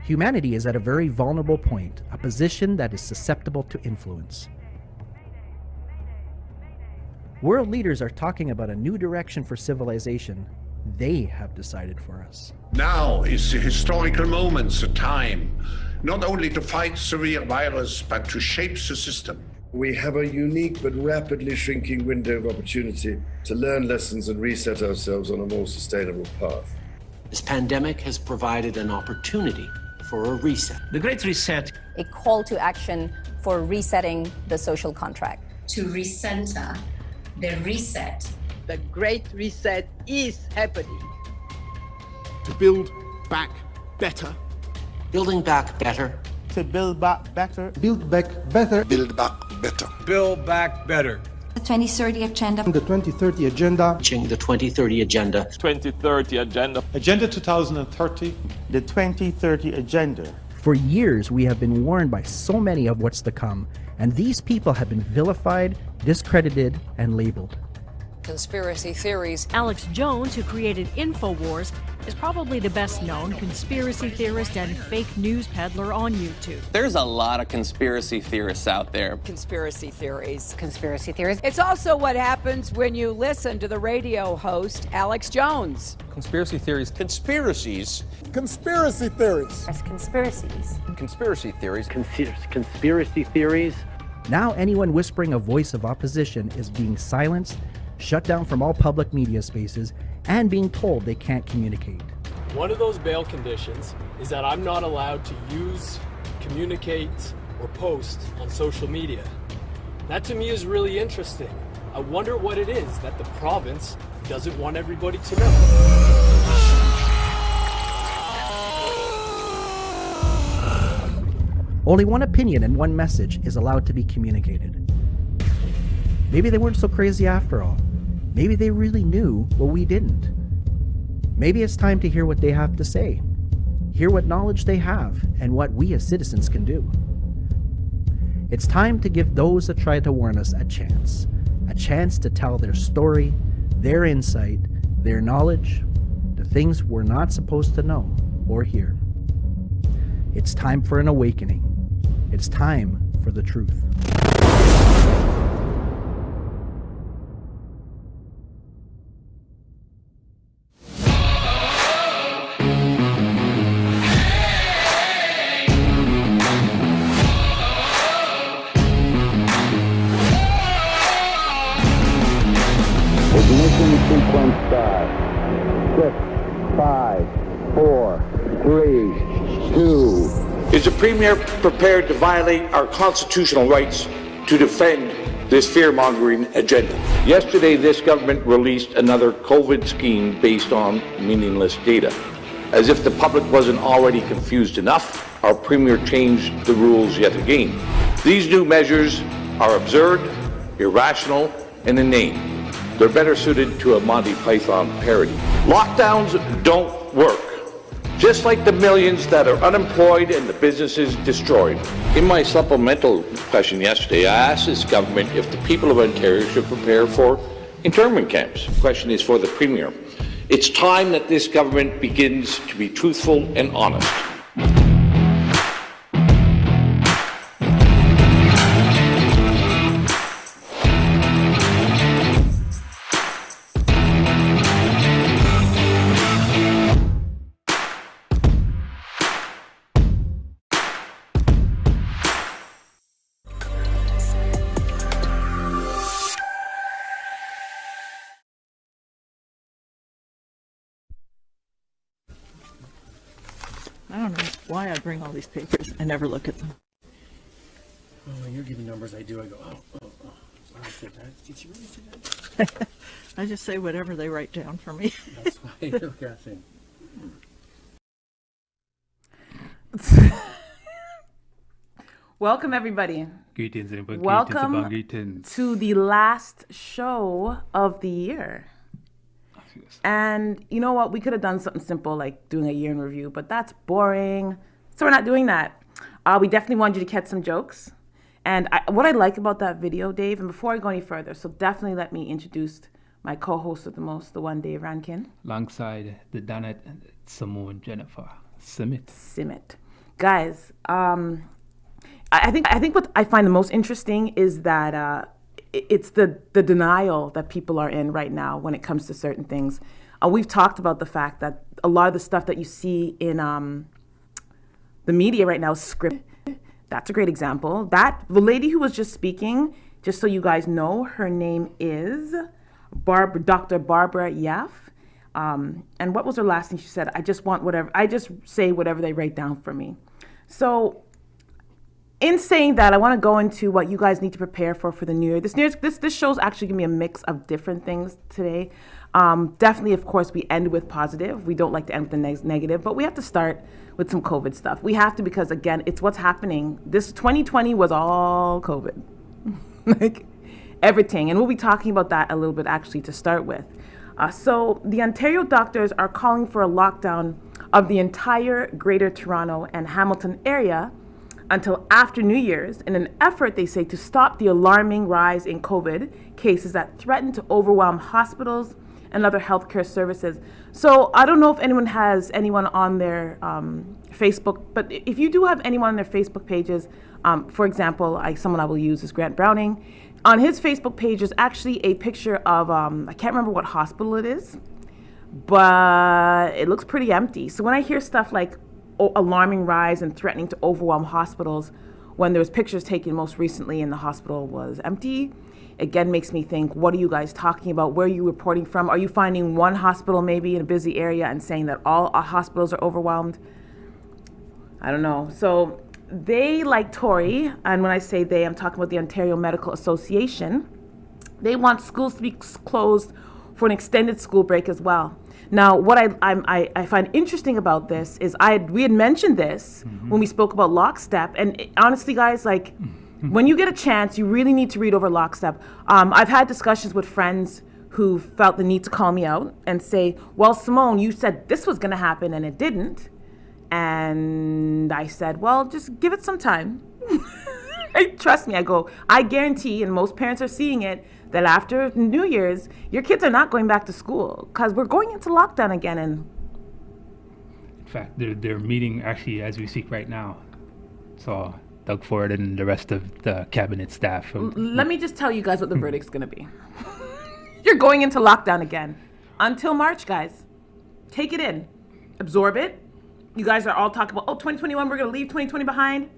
Humanity is at a very vulnerable point, a position that is susceptible to influence. World leaders are talking about a new direction for civilization they have decided for us. Now is the historical moment, the time, not only to fight severe virus, but to shape the system. We have a unique but rapidly shrinking window of opportunity to learn lessons and reset ourselves on a more sustainable path. This pandemic has provided an opportunity for a reset. The Great Reset. A call to action for resetting the social contract. To recenter, the reset. The Great Reset is happening. To build back better. Building back better. To build back better. Build back better. Build back better. Build back better. The 2030 Agenda. The 2030 Agenda. The 2030 Agenda. 2030 Agenda. Agenda 2030. The 2030 Agenda. For years, we have been warned by so many of what's to come, and these people have been vilified, discredited, and labeled. Conspiracy theories. Alex Jones, who created InfoWars, is probably the best known conspiracy theorist and fake news peddler on YouTube. There's a lot of conspiracy theorists out there. Conspiracy theories. Conspiracy theories. It's also what happens when you listen to the radio host, Alex Jones. Conspiracy theories. Conspiracies. Conspiracy theories. As conspiracies. Conspiracy theories. Conspiracy theories. Now anyone whispering a voice of opposition is being silenced, shut down from all public media spaces, and being told they can't communicate. One of those bail conditions is that I'm not allowed to use, communicate, or post on social media. That to me is really interesting. I wonder what it is that the province doesn't want everybody to know. Only one opinion and one message is allowed to be communicated. Maybe they weren't so crazy after all. Maybe they really knew what we didn't. Maybe it's time to hear what they have to say. Hear what knowledge they have and what we as citizens can do. It's time to give those that try to warn us a chance to tell their story, their insight, their knowledge, the things we're not supposed to know or hear. It's time for an awakening. It's time for the truth. Ignition sequence start. 6, 5, 4, 3, 2. Is the Premier prepared to violate our constitutional rights to defend this fear-mongering agenda? Yesterday, this government released another COVID scheme based on meaningless data. As if the public wasn't already confused enough, our Premier changed the rules yet again. These new measures are absurd, irrational, and inane. They're better suited to a Monty Python parody. Lockdowns don't work. Just like the millions that are unemployed and the businesses destroyed. In my supplemental question yesterday, I asked this government if the people of Ontario should prepare for internment camps. The question is for the Premier. It's time that this government begins to be truthful and honest. I don't know why I bring all these papers. I never look at them. Oh, when you're giving numbers, I do. I go, oh. I said that. Did you really do that? I just say whatever they write down for me. That's why I look at things. Welcome, everybody. Greetings, everybody. Welcome greetings. to the last show of the year. And you know what? We could have done something simple like doing a year in review, but that's boring. So we're not doing that. We definitely wanted you to catch some jokes. And what I like about that video, Dave, and before I go any further, so definitely let me introduce my co-host of the most, the one, Dave Rankin. Alongside the Donette, Simone, Jennifer Simmet. Guys, I think what I find the most interesting is that it's the denial that people are in right now when it comes to certain things. We've talked about the fact that a lot of the stuff that you see in the media right now is scripted. That's a great example. The lady who was just speaking, just so you guys know, her name is Dr. Barbara Yaff. And what was her last thing she said? I just say whatever they write down for me. So in saying that, I want to go into what you guys need to prepare for the new year. This show's actually going to be a mix of different things today. Definitely, of course, we end with positive. We don't like to end with the negative, but we have to start with some COVID stuff. We have to, because again, it's what's happening. This 2020 was all COVID, like everything. And we'll be talking about that a little bit actually to start with. So the Ontario doctors are calling for a lockdown of the entire Greater Toronto and Hamilton area until after New Year's in an effort, they say, to stop the alarming rise in COVID cases that threaten to overwhelm hospitals and other healthcare services. So I don't know if anyone has anyone on their Facebook, but if you do have anyone on their Facebook pages, for example, someone I will use is Grant Browning. On his Facebook page is actually a picture of, I can't remember what hospital it is, but it looks pretty empty. So when I hear stuff like alarming rise and threatening to overwhelm hospitals, when there was pictures taken most recently and the hospital was empty, again makes me think, what are you guys talking about? Where are you reporting from? Are you finding one hospital maybe in a busy area and saying that all hospitals are overwhelmed? I don't know. So they, like Tory, and when I say they, I'm talking about the Ontario Medical Association, they want schools to be closed for an extended school break as well. Now, what I find interesting about this is we had mentioned this when we spoke about Lockstep, and honestly, guys, like, when you get a chance, you really need to read over Lockstep. I've had discussions with friends who felt the need to call me out and say, well, Simone, you said this was going to happen and it didn't. And I said, well, just give it some time. Trust me, I guarantee, and most parents are seeing it, that after New Year's, your kids are not going back to school because we're going into lockdown again. And in fact, they're meeting actually as we speak right now. So Doug Ford and the rest of the cabinet staff. Let me just tell you guys what the verdict's going to be. You're going into lockdown again until March, guys. Take it in. Absorb it. You guys are all talking about, 2021, we're going to leave 2020 behind.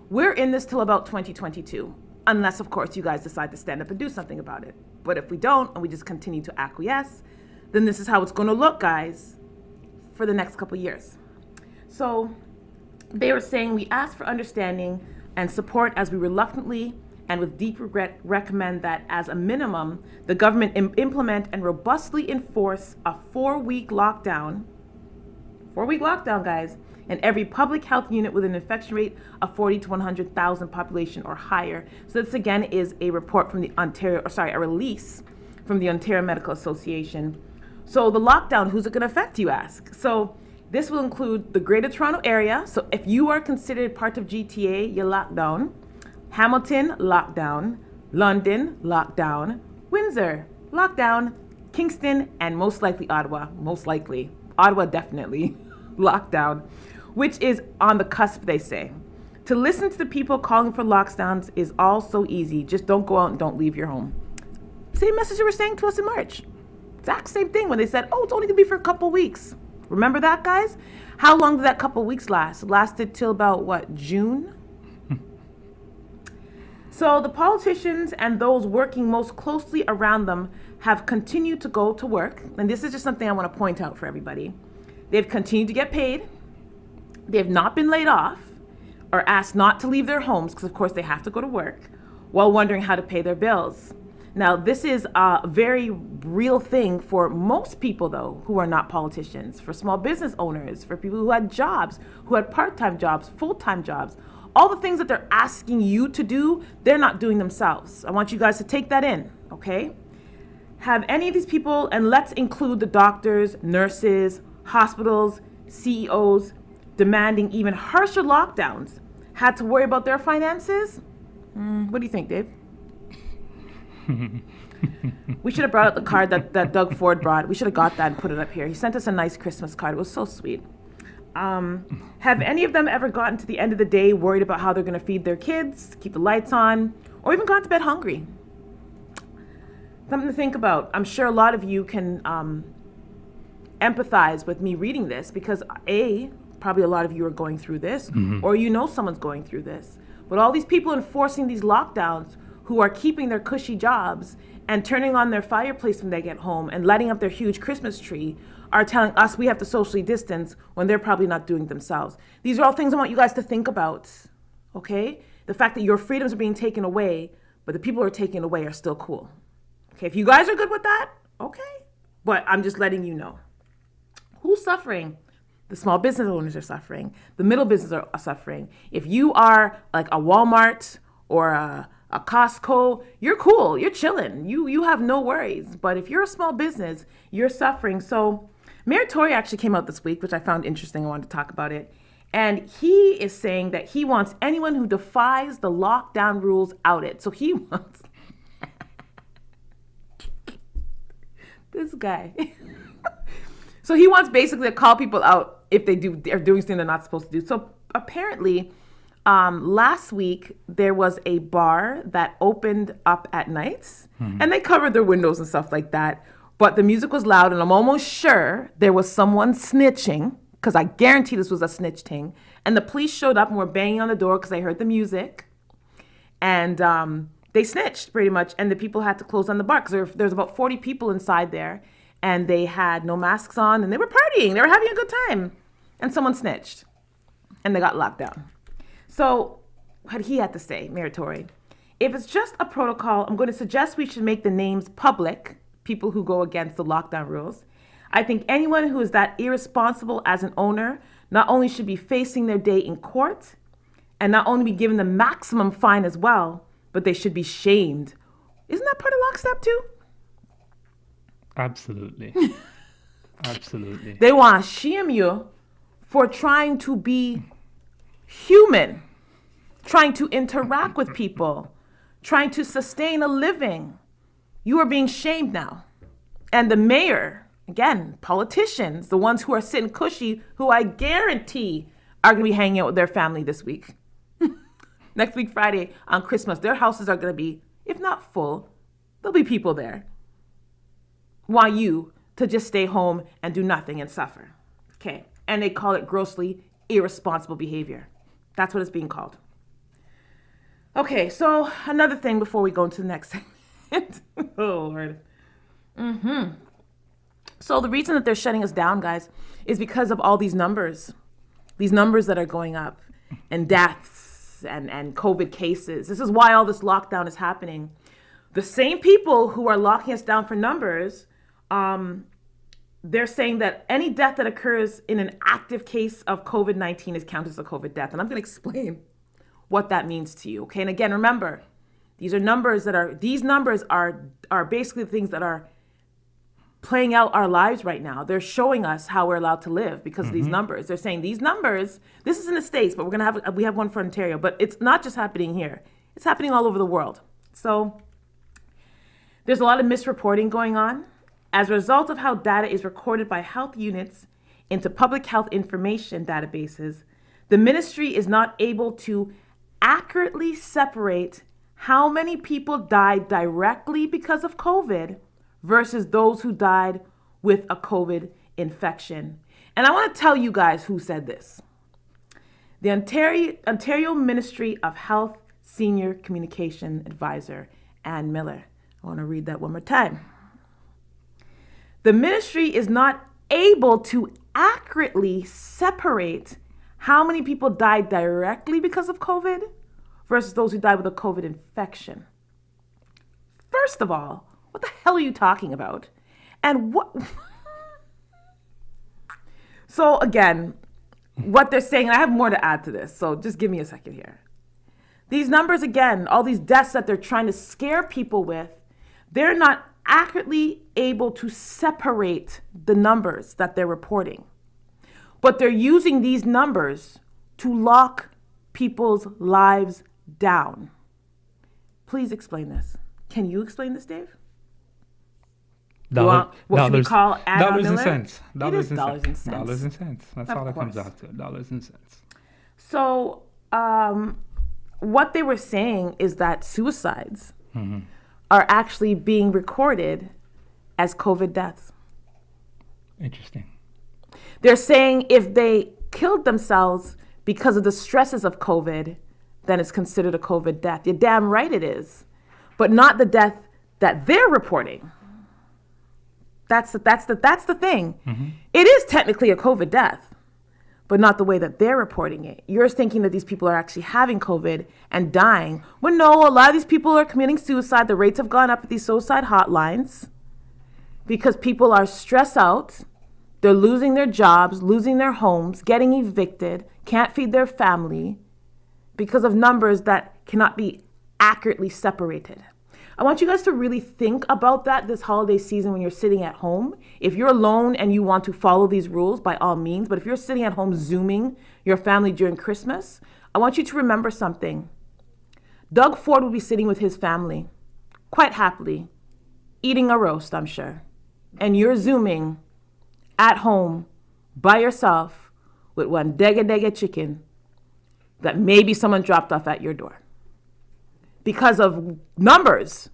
We're in this till about 2022. Unless, of course, you guys decide to stand up and do something about it. But if we don't, and we just continue to acquiesce, then this is how it's going to look, guys, for the next couple years. So they were saying, we ask for understanding and support as we reluctantly and with deep regret recommend that as a minimum, the government implement and robustly enforce a 4-week lockdown. 4-week lockdown, guys, in every public health unit with an infection rate of 40 to 100,000 population or higher. So this again is a report from the a release from the Ontario Medical Association. So the lockdown, who's it going to affect, you ask? So this will include the Greater Toronto Area. So if you are considered part of GTA, you're locked down. Hamilton, lockdown. London, lockdown. Windsor, lockdown. Kingston, and most likely Ottawa. Most likely. Ottawa, definitely. Lockdown. Which is on the cusp, they say. To listen to the people calling for lockdowns is all so easy. Just don't go out and don't leave your home. Same message they were saying to us in March. Exact same thing when they said, it's only going to be for a couple weeks. Remember that, guys? How long did that couple weeks last? It lasted till about, June? So the politicians and those working most closely around them have continued to go to work. And this is just something I want to point out for everybody. They've continued to get paid. They have not been laid off or asked not to leave their homes because, of course, they have to go to work while wondering how to pay their bills. Now, this is a very real thing for most people, though, who are not politicians, for small business owners, for people who had jobs, who had part-time jobs, full-time jobs. All the things that they're asking you to do, they're not doing themselves. I want you guys to take that in, okay? Have any of these people, and let's include the doctors, nurses, hospitals, CEOs, demanding even harsher lockdowns, had to worry about their finances? What do you think, Dave? We should have brought out the card that Doug Ford brought. We should have got that and put it up here. He sent us a nice Christmas card. It was so sweet. Have any of them ever gotten to the end of the day worried about how they're going to feed their kids, keep the lights on, or even gone to bed hungry? Something to think about. I'm sure a lot of you can empathize with me reading this because probably a lot of you are going through this, or you know someone's going through this. But all these people enforcing these lockdowns who are keeping their cushy jobs and turning on their fireplace when they get home and lighting up their huge Christmas tree are telling us we have to socially distance when they're probably not doing themselves. These are all things I want you guys to think about, okay? The fact that your freedoms are being taken away, but the people who are taken away are still cool. Okay, if you guys are good with that, okay. But I'm just letting you know. Who's suffering? The small business owners are suffering. The middle business are suffering. If you are like a Walmart or a Costco, you're cool, you're chilling. You have no worries. But if you're a small business, you're suffering. So Mayor Tory actually came out this week, which I found interesting. I wanted to talk about it. And he is saying that he wants anyone who defies the lockdown rules outed. So he wants this guy. So he wants basically to call people out if they're doing something they're not supposed to do. So apparently, last week there was a bar that opened up at nights, and they covered their windows and stuff like that. But the music was loud, and I'm almost sure there was someone snitching, because I guarantee this was a snitch thing. And the police showed up and were banging on the door because they heard the music. And they snitched pretty much, and the people had to close on the bar because there's about 40 people inside there, and they had no masks on, and they were partying. They were having a good time. And someone snitched, and they got locked down. So what he had to say, Mayor Tory, if it's just a protocol, I'm going to suggest we should make the names public, people who go against the lockdown rules. I think anyone who is that irresponsible as an owner not only should be facing their day in court and not only be given the maximum fine as well, but they should be shamed. Isn't that part of lockstep too? Absolutely. Absolutely. They want to shame you for trying to be human, trying to interact with people, trying to sustain a living. You are being shamed now. And the mayor, again, politicians, the ones who are sitting cushy, who I guarantee are going to be hanging out with their family this week. Next week, Friday, on Christmas, their houses are going to be, if not full, there'll be people there. Want you to just stay home and do nothing and suffer. Okay. And they call it grossly irresponsible behavior. That's what it's being called. Okay, so another thing before we go into the next segment. Oh, Lord. So the reason that they're shutting us down, guys, is because of all these numbers that are going up, and deaths and COVID cases. This is why all this lockdown is happening. The same people who are locking us down for numbers, they're saying that any death that occurs in an active case of COVID-19 is counted as a COVID death. And I'm going to explain what that means to you. Okay. And again, remember, these numbers are basically the things that are playing out our lives right now. They're showing us how we're allowed to live because of these numbers. They're saying these numbers, this is in the States, but we have one for Ontario, but it's not just happening here. It's happening all over the world. So there's a lot of misreporting going on. As a result of how data is recorded by health units into public health information databases, the ministry is not able to accurately separate how many people died directly because of COVID versus those who died with a COVID infection. And I want to tell you guys who said this. The Ontario Ministry of Health Senior Communication Advisor, Ann Miller. I want to read that one more time. The ministry is not able to accurately separate how many people died directly because of COVID versus those who died with a COVID infection. First of all, what the hell are you talking about? And what? So again, what they're saying, and I have more to add to this, so just give me a second here. These numbers, again, all these deaths that they're trying to scare people with, they're not accurately able to separate the numbers that they're reporting. But they're using these numbers to lock people's lives down. Please explain this. Can you explain this, Dave? What should we call dollars and Miller? cents. Dollars and cents. Dollars and cents. That's Of all it comes course. out to. Dollars and cents. So, what they were saying is that suicides are actually being recorded as COVID deaths. Interesting. They're saying if they killed themselves because of the stresses of COVID, then it's considered a COVID death. You're damn right it is, but not the death that they're reporting. That's the thing. It is technically a COVID death, but not the way that they're reporting it. You're thinking that these people are actually having COVID and dying. When no, a lot of these people are committing suicide. The rates have gone up at these suicide hotlines because people are stressed out. They're losing their jobs, losing their homes, getting evicted, can't feed their family because of numbers that cannot be accurately separated. I want you guys to really think about that this holiday season when you're sitting at home. If you're alone and you want to follow these rules, by all means, but if you're sitting at home Zooming your family during Christmas, I want you to remember something. Doug Ford will be sitting with his family, quite happily, eating a roast, I'm sure. And you're Zooming at home by yourself with one dega chicken that maybe someone dropped off at your door because of numbers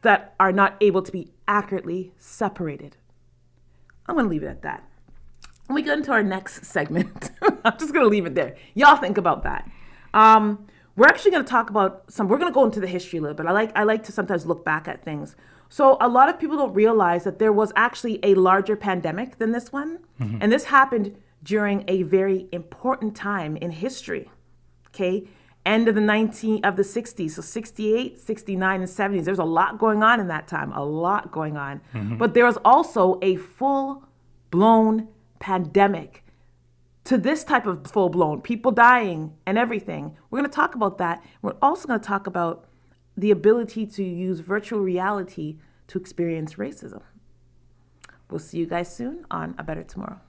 that are not able to be accurately separated. I'm going to leave it at that. When we go into our next segment, I'm just going to leave it there. Y'all think about that. We're actually going to talk about we're going to go into the history a little bit. I like to sometimes look back at things. So a lot of people don't realize that there was actually a larger pandemic than this one. And this happened during a very important time in history. Okay? End of the 60s, so 68, 69, and 70s. There's a lot going on in that time, a lot going on. But there was also a full-blown pandemic to this type of full-blown, people dying and everything. We're going to talk about that. We're also going to talk about the ability to use virtual reality to experience racism. We'll see you guys soon on A Better Tomorrow.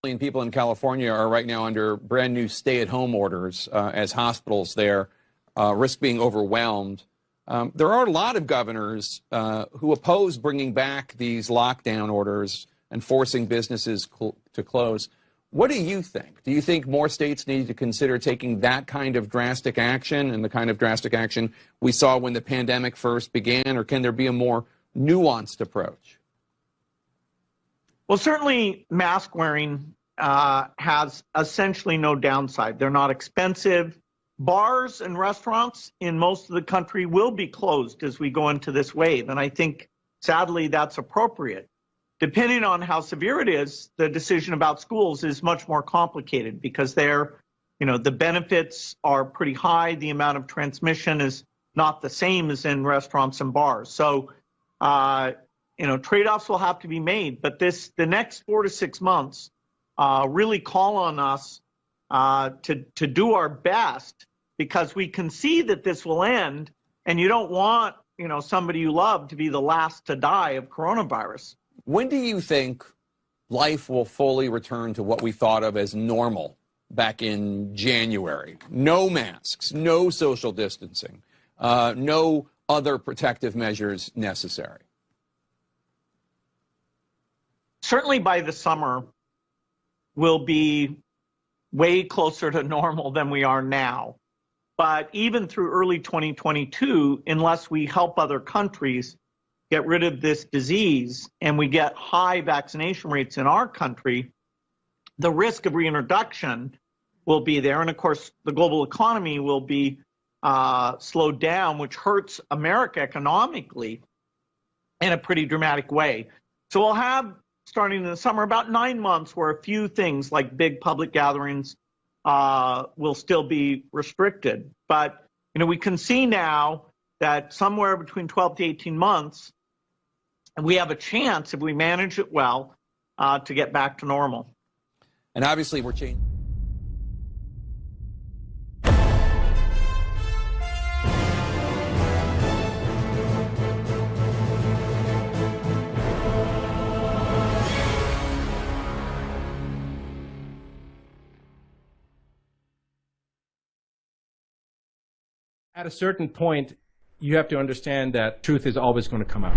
Million people in California are right now under brand new stay-at-home orders as hospitals there risk being overwhelmed. There are a lot of governors who oppose bringing back these lockdown orders and forcing businesses to close. What do you think? Do you think more states need to consider taking that kind of drastic action and the kind of drastic action we saw when the pandemic first began, or can there be a more nuanced approach? Well, certainly mask wearing has essentially no downside. They're not expensive. Bars and restaurants in most of the country will be closed as we go into this wave, and I think, sadly, that's appropriate. Depending on how severe it is, the decision about schools is much more complicated because the benefits are pretty high. The amount of transmission is not the same as in restaurants and bars. So, trade-offs will have to be made. But the next 4 to 6 months really call on us to do our best, because we can see that this will end, and you don't want, somebody you love to be the last to die of coronavirus. When do you think life will fully return to what we thought of as normal back in January? No masks, no social distancing, no other protective measures necessary. Certainly by the summer, we'll be way closer to normal than we are now. But even through early 2022, unless we help other countries get rid of this disease and we get high vaccination rates in our country, the risk of reintroduction will be there. And of course, the global economy will be slowed down, which hurts America economically in a pretty dramatic way. So we'll have, starting in the summer, about 9 months where a few things like big public gatherings will still be restricted. But, we can see now that somewhere between 12 to 18 months, we have a chance, if we manage it well, to get back to normal. And obviously we're changing. At a certain point, You have to understand that truth is always going to come out.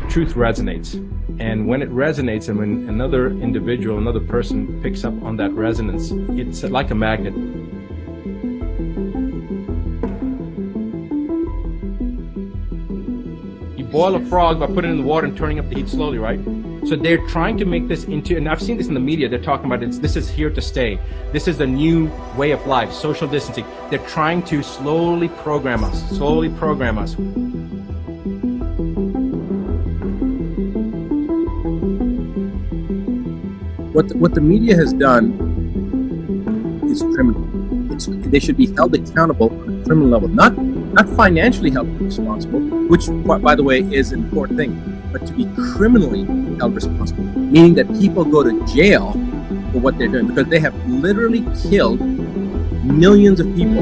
Truth resonates. And when it resonates and when another individual, another person picks up on that resonance, it's like a magnet. You boil a frog by putting it in the water and turning up the heat slowly, right? So they're trying to make this into, and I've seen this in the media, they're talking about this is here to stay. This is the new way of life, social distancing. They're trying to slowly program us. What the media has done is criminal. They should be held accountable on a criminal level, not financially held responsible, which, by the way, is an important thing, but to be criminally held responsible, meaning that people go to jail for what they're doing, because they have literally killed millions of people.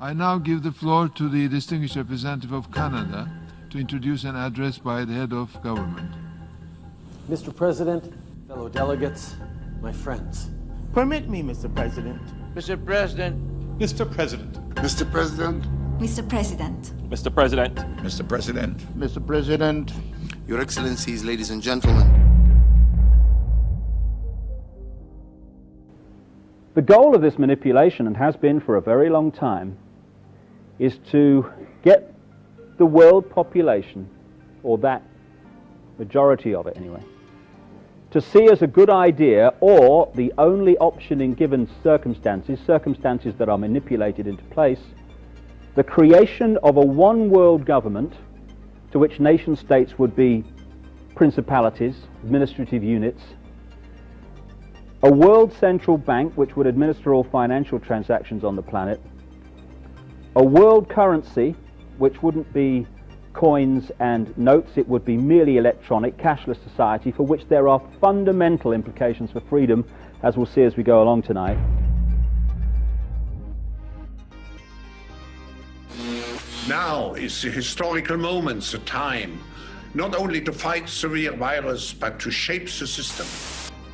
I now give the floor to the distinguished representative of Canada to introduce an address by the head of government. Mr. President, fellow delegates, my friends. Permit me, Mr. President. Mr. President. Mr. President. Mr. President. Mr. President. Mr. President. Mr. President. Mr. President. Your Excellencies, ladies and gentlemen. The goal of this manipulation, and has been for a very long time, is to get the world population, or that majority of it anyway, to see as a good idea, or the only option in given circumstances that are manipulated into place, the creation of a one world government to which nation states would be principalities, administrative units, a world central bank which would administer all financial transactions on the planet, a world currency which wouldn't be coins and notes, it would be merely electronic, cashless society, for which there are fundamental implications for freedom, as we'll see as we go along tonight. Now is the historical moment, the time, not only to fight severe virus, but to shape the system.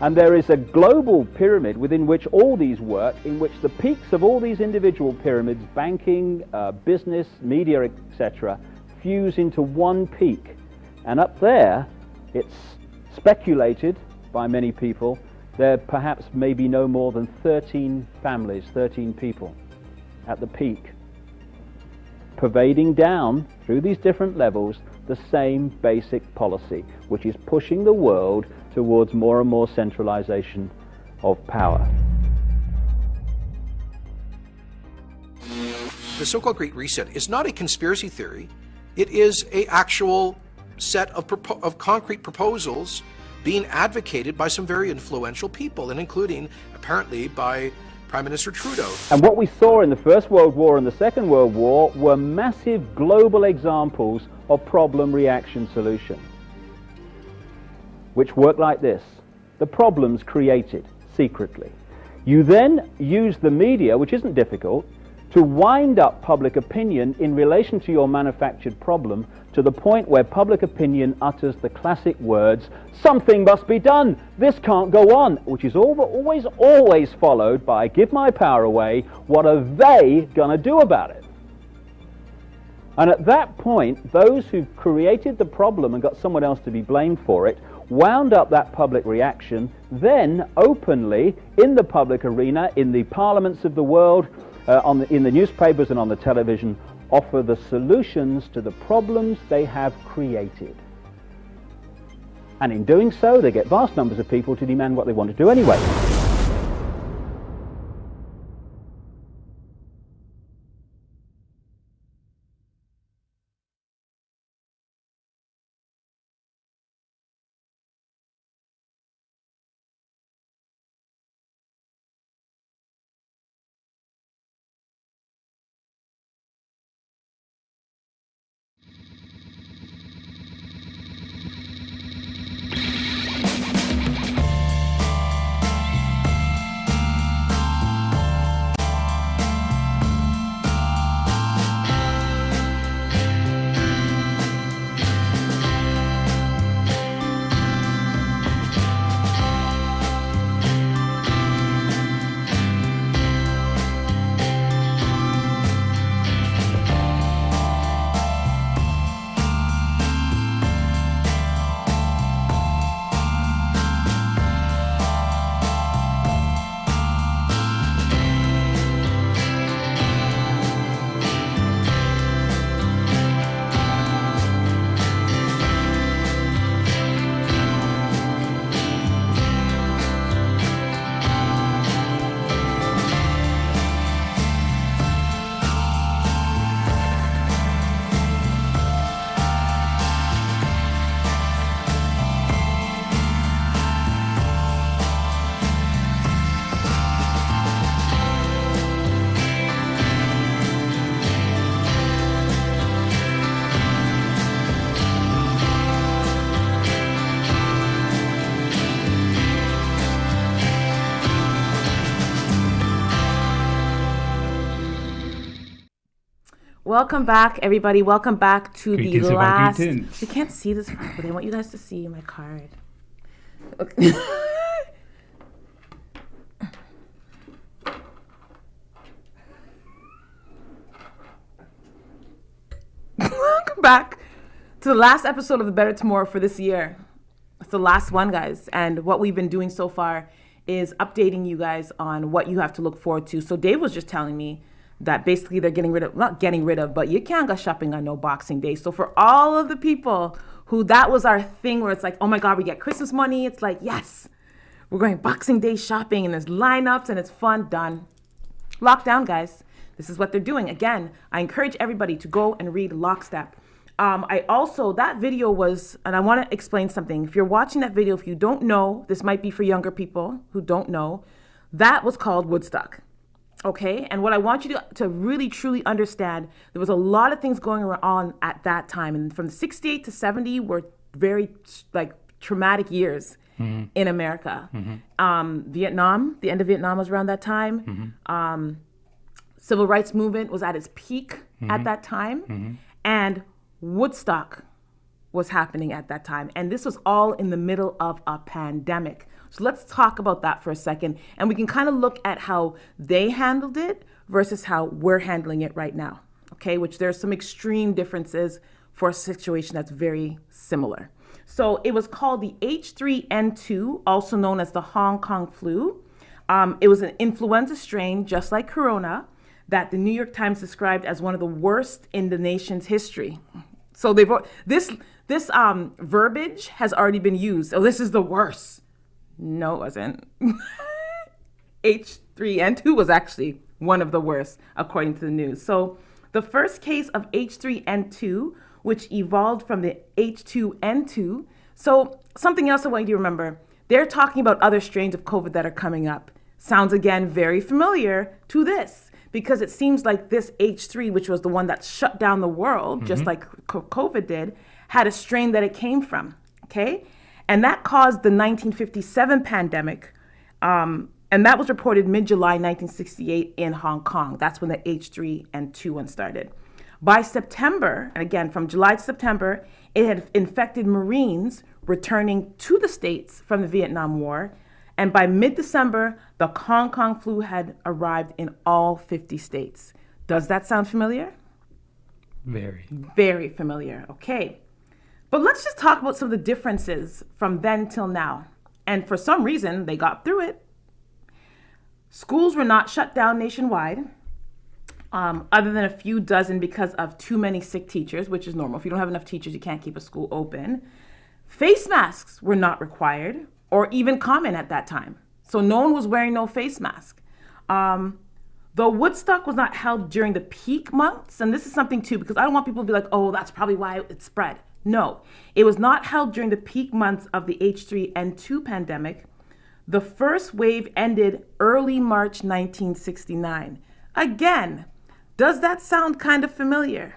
And there is a global pyramid within which all these work, in which the peaks of all these individual pyramids, banking, business, media, etc., fuse into one peak. And up there, it's speculated by many people, there perhaps may be no more than 13 families, 13 people at the peak, pervading down through these different levels the same basic policy, which is pushing the world towards more and more centralization of power. The so-called Great Reset is not a conspiracy theory. It is an actual set of concrete proposals being advocated by some very influential people, and including, apparently, by Prime Minister Trudeau. And what we saw in the First World War and the Second World War were massive global examples of problem, reaction, solution, which work like this. The problem's created secretly. You then use the media, which isn't difficult, to wind up public opinion in relation to your manufactured problem to the point where public opinion utters the classic words, something must be done, this can't go on, which is always followed by, give my power away, what are they going to do about it? And at that point, those who created the problem and got someone else to be blamed for it wound up that public reaction, then openly in the public arena, in the parliaments of the world, in the newspapers and on the television, offer the solutions to the problems they have created. And in doing so, they get vast numbers of people to demand what they want to do anyway. Welcome back, everybody. Welcome back to Greetings the of our last. greetings. You can't see this, but I want you guys to see my card. Okay. Welcome back to the last episode of The Better Tomorrow for this year. It's the last one, guys. And what we've been doing so far is updating you guys on what you have to look forward to. So Dave was just telling me that basically they're not getting rid of, but you can't go shopping on no Boxing Day. So for all of the people who that was our thing where it's like, oh my God, we get Christmas money. It's like, yes, we're going Boxing Day shopping and there's lineups and it's fun. Done. Lockdown, guys. This is what they're doing. Again, I encourage everybody to go and read Lockstep. That video was, and I want to explain something. If you're watching that video, if you don't know, this might be for younger people who don't know, that was called Woodstock. Okay, and what I want you to really, truly understand, there was a lot of things going on at that time. And from 68 to 70 were very traumatic years in America. Vietnam, the end of Vietnam was around that time. Civil rights movement was at its peak at that time. And Woodstock was happening at that time. And this was all in the middle of a pandemic. So let's talk about that for a second. And we can kind of look at how they handled it versus how we're handling it right now. Okay, which there's some extreme differences for a situation that's very similar. So it was called the H3N2, also known as the Hong Kong flu. It was an influenza strain, just like Corona, that the New York Times described as one of the worst in the nation's history. So this verbiage has already been used. Oh, this is the worst. No, it wasn't. H3N2 was actually one of the worst, according to the news. So the first case of H3N2, which evolved from the H2N2. So something else I want you to remember, they're talking about other strains of COVID that are coming up. Sounds, again, very familiar to this, because it seems like this H3, which was the one that shut down the world, just like COVID did, had a strain that it came from, okay? And that caused the 1957 pandemic, and that was reported mid-July 1968 in Hong Kong. That's when the H3N2 one started. By September, and again, from July to September, it had infected Marines returning to the States from the Vietnam War. And by mid-December, the Hong Kong flu had arrived in all 50 states. Does that sound familiar? Very. Very familiar. Okay. But let's just talk about some of the differences from then till now. And for some reason, they got through it. Schools were not shut down nationwide, other than a few dozen because of too many sick teachers, which is normal. If you don't have enough teachers, you can't keep a school open. Face masks were not required or even common at that time. So no one was wearing no face mask. Though Woodstock was not held during the peak months, and this is something too, because I don't want people to be like, oh, that's probably why it spread. No, it was not held during the peak months of the H3N2 pandemic. The first wave ended early March 1969. Again, does that sound kind of familiar?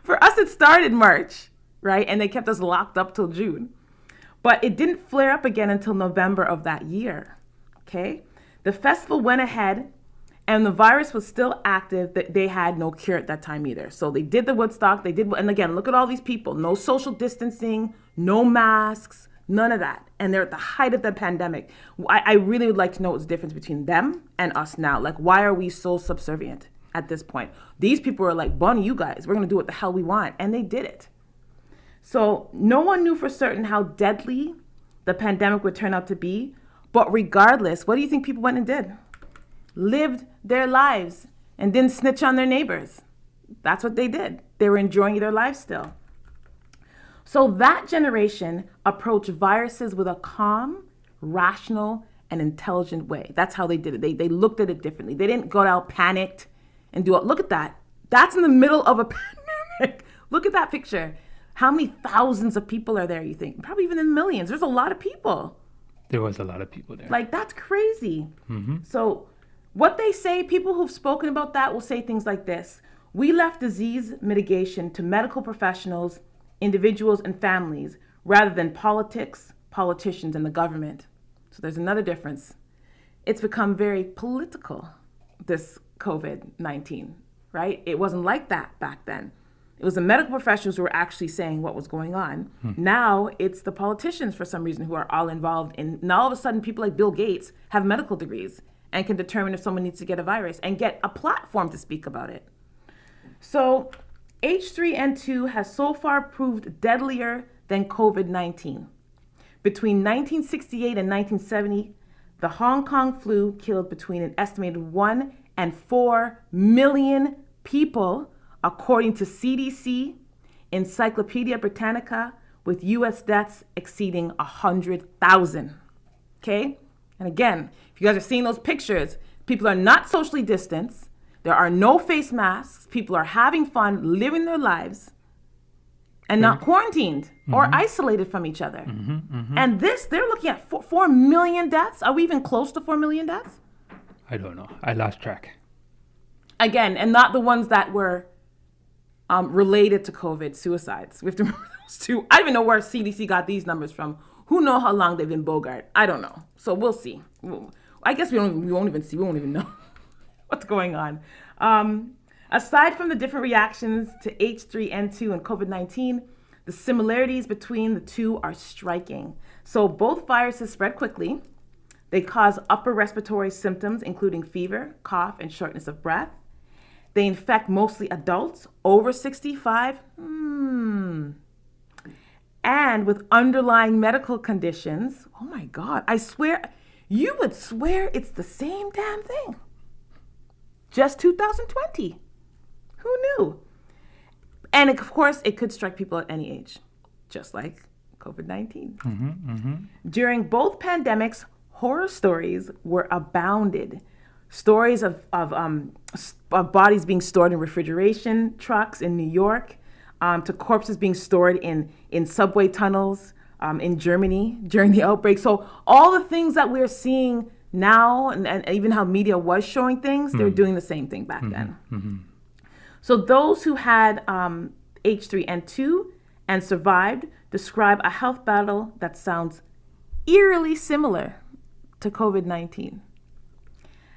For us, it started March, right? And they kept us locked up till June. But it didn't flare up again until November of that year, okay? The festival went ahead and the virus was still active. That they had no cure at that time either. So they did the Woodstock, and again, look at all these people, no social distancing, no masks, none of that. And they're at the height of the pandemic. I really would like to know what's the difference between them and us now. Like, why are we so subservient at this point? These people are like, Bonnie, you guys, we're gonna do what the hell we want. And they did it. So no one knew for certain how deadly the pandemic would turn out to be. But regardless, what do you think people went and did? Lived their lives and didn't snitch on their neighbors. That's what they did. They were enjoying their lives still. So that generation approached viruses with a calm, rational, and intelligent way. That's how they did it. They looked at it differently. They didn't go out panicked and do it. Look at that. That's in the middle of a pandemic. Look at that picture. How many thousands of people are there, you think? Probably even in millions. There's a lot of people. There was a lot of people there. Like, that's crazy. So what they say, people who've spoken about that will say things like this. We left disease mitigation to medical professionals, individuals, and families, rather than politics, politicians, and the government. So there's another difference. It's become very political, this COVID-19, right? It wasn't like that back then. It was the medical professionals who were actually saying what was going on. Now it's the politicians, for some reason, who are all involved in. Now all of a sudden, people like Bill Gates have medical degrees and can determine if someone needs to get a virus and get a platform to speak about it. So H3N2 has so far proved deadlier than COVID-19. Between 1968 and 1970, the Hong Kong flu killed between an estimated 1 and 4 million people, according to CDC, Encyclopedia Britannica, with US deaths exceeding 100,000. Okay? And again, if you guys are seeing those pictures, people are not socially distanced. There are no face masks. People are having fun, living their lives, and not quarantined or isolated from each other. And this, they're looking at 4 million deaths. Are we even close to 4 million deaths? I don't know. I lost track. Again, and not the ones that were related to COVID, suicides. We have to remember those two. I don't even know where CDC got these numbers from. Who knows how long they've been bogart? I don't know. So we'll see. I guess we won't even know what's going on. Aside from the different reactions to H3N2 and COVID-19, the similarities between the two are striking. So both viruses spread quickly. They cause upper respiratory symptoms, including fever, cough, and shortness of breath. They infect mostly adults over 65, and with underlying medical conditions. Oh my God, I swear, you would swear it's the same damn thing. Just 2020. Who knew? And of course, it could strike people at any age, just like COVID-19. During both pandemics, horror stories were abounded. Stories of bodies being stored in refrigeration trucks in New York, to corpses being stored in subway tunnels in Germany during the outbreak. So all the things that we're seeing now, and even how media was showing things, they're doing the same thing back then. So those who had H3N2 and survived describe a health battle that sounds eerily similar to COVID-19.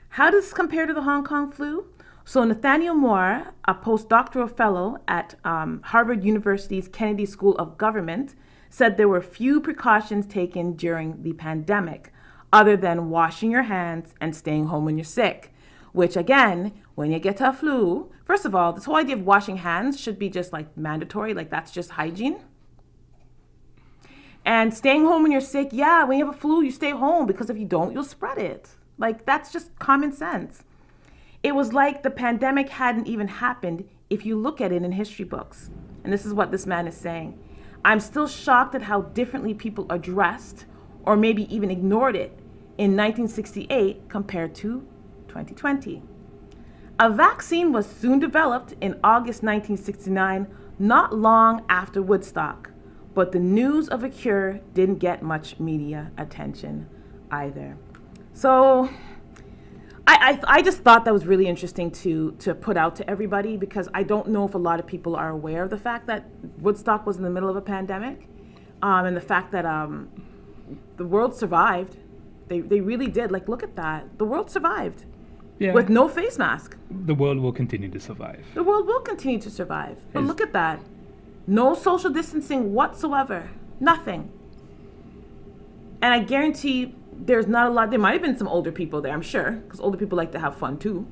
How does this compare to the Hong Kong flu? So Nathaniel Moore, a postdoctoral fellow at Harvard University's Kennedy School of Government, said there were few precautions taken during the pandemic, other than washing your hands and staying home when you're sick, which again, when you get a flu, first of all, this whole idea of washing hands should be just like mandatory, like that's just hygiene. And staying home when you're sick, yeah, when you have a flu, you stay home, because if you don't, you'll spread it. Like, that's just common sense. It was like the pandemic hadn't even happened if you look at it in history books. And this is what this man is saying. I'm still shocked at how differently people addressed, or maybe even ignored it, in 1968 compared to 2020. A vaccine was soon developed in August 1969, not long after Woodstock, but the news of a cure didn't get much media attention either. So I just thought that was really interesting to put out to everybody, because I don't know if a lot of people are aware of the fact that Woodstock was in the middle of a pandemic, and the fact that the world survived. They really did. Like, look at that. The world survived with no face mask. The world will continue to survive. The world will continue to survive. But look at that. No social distancing whatsoever. Nothing. And I guarantee there's not a lot. There might have been some older people there, I'm sure, because older people like to have fun too.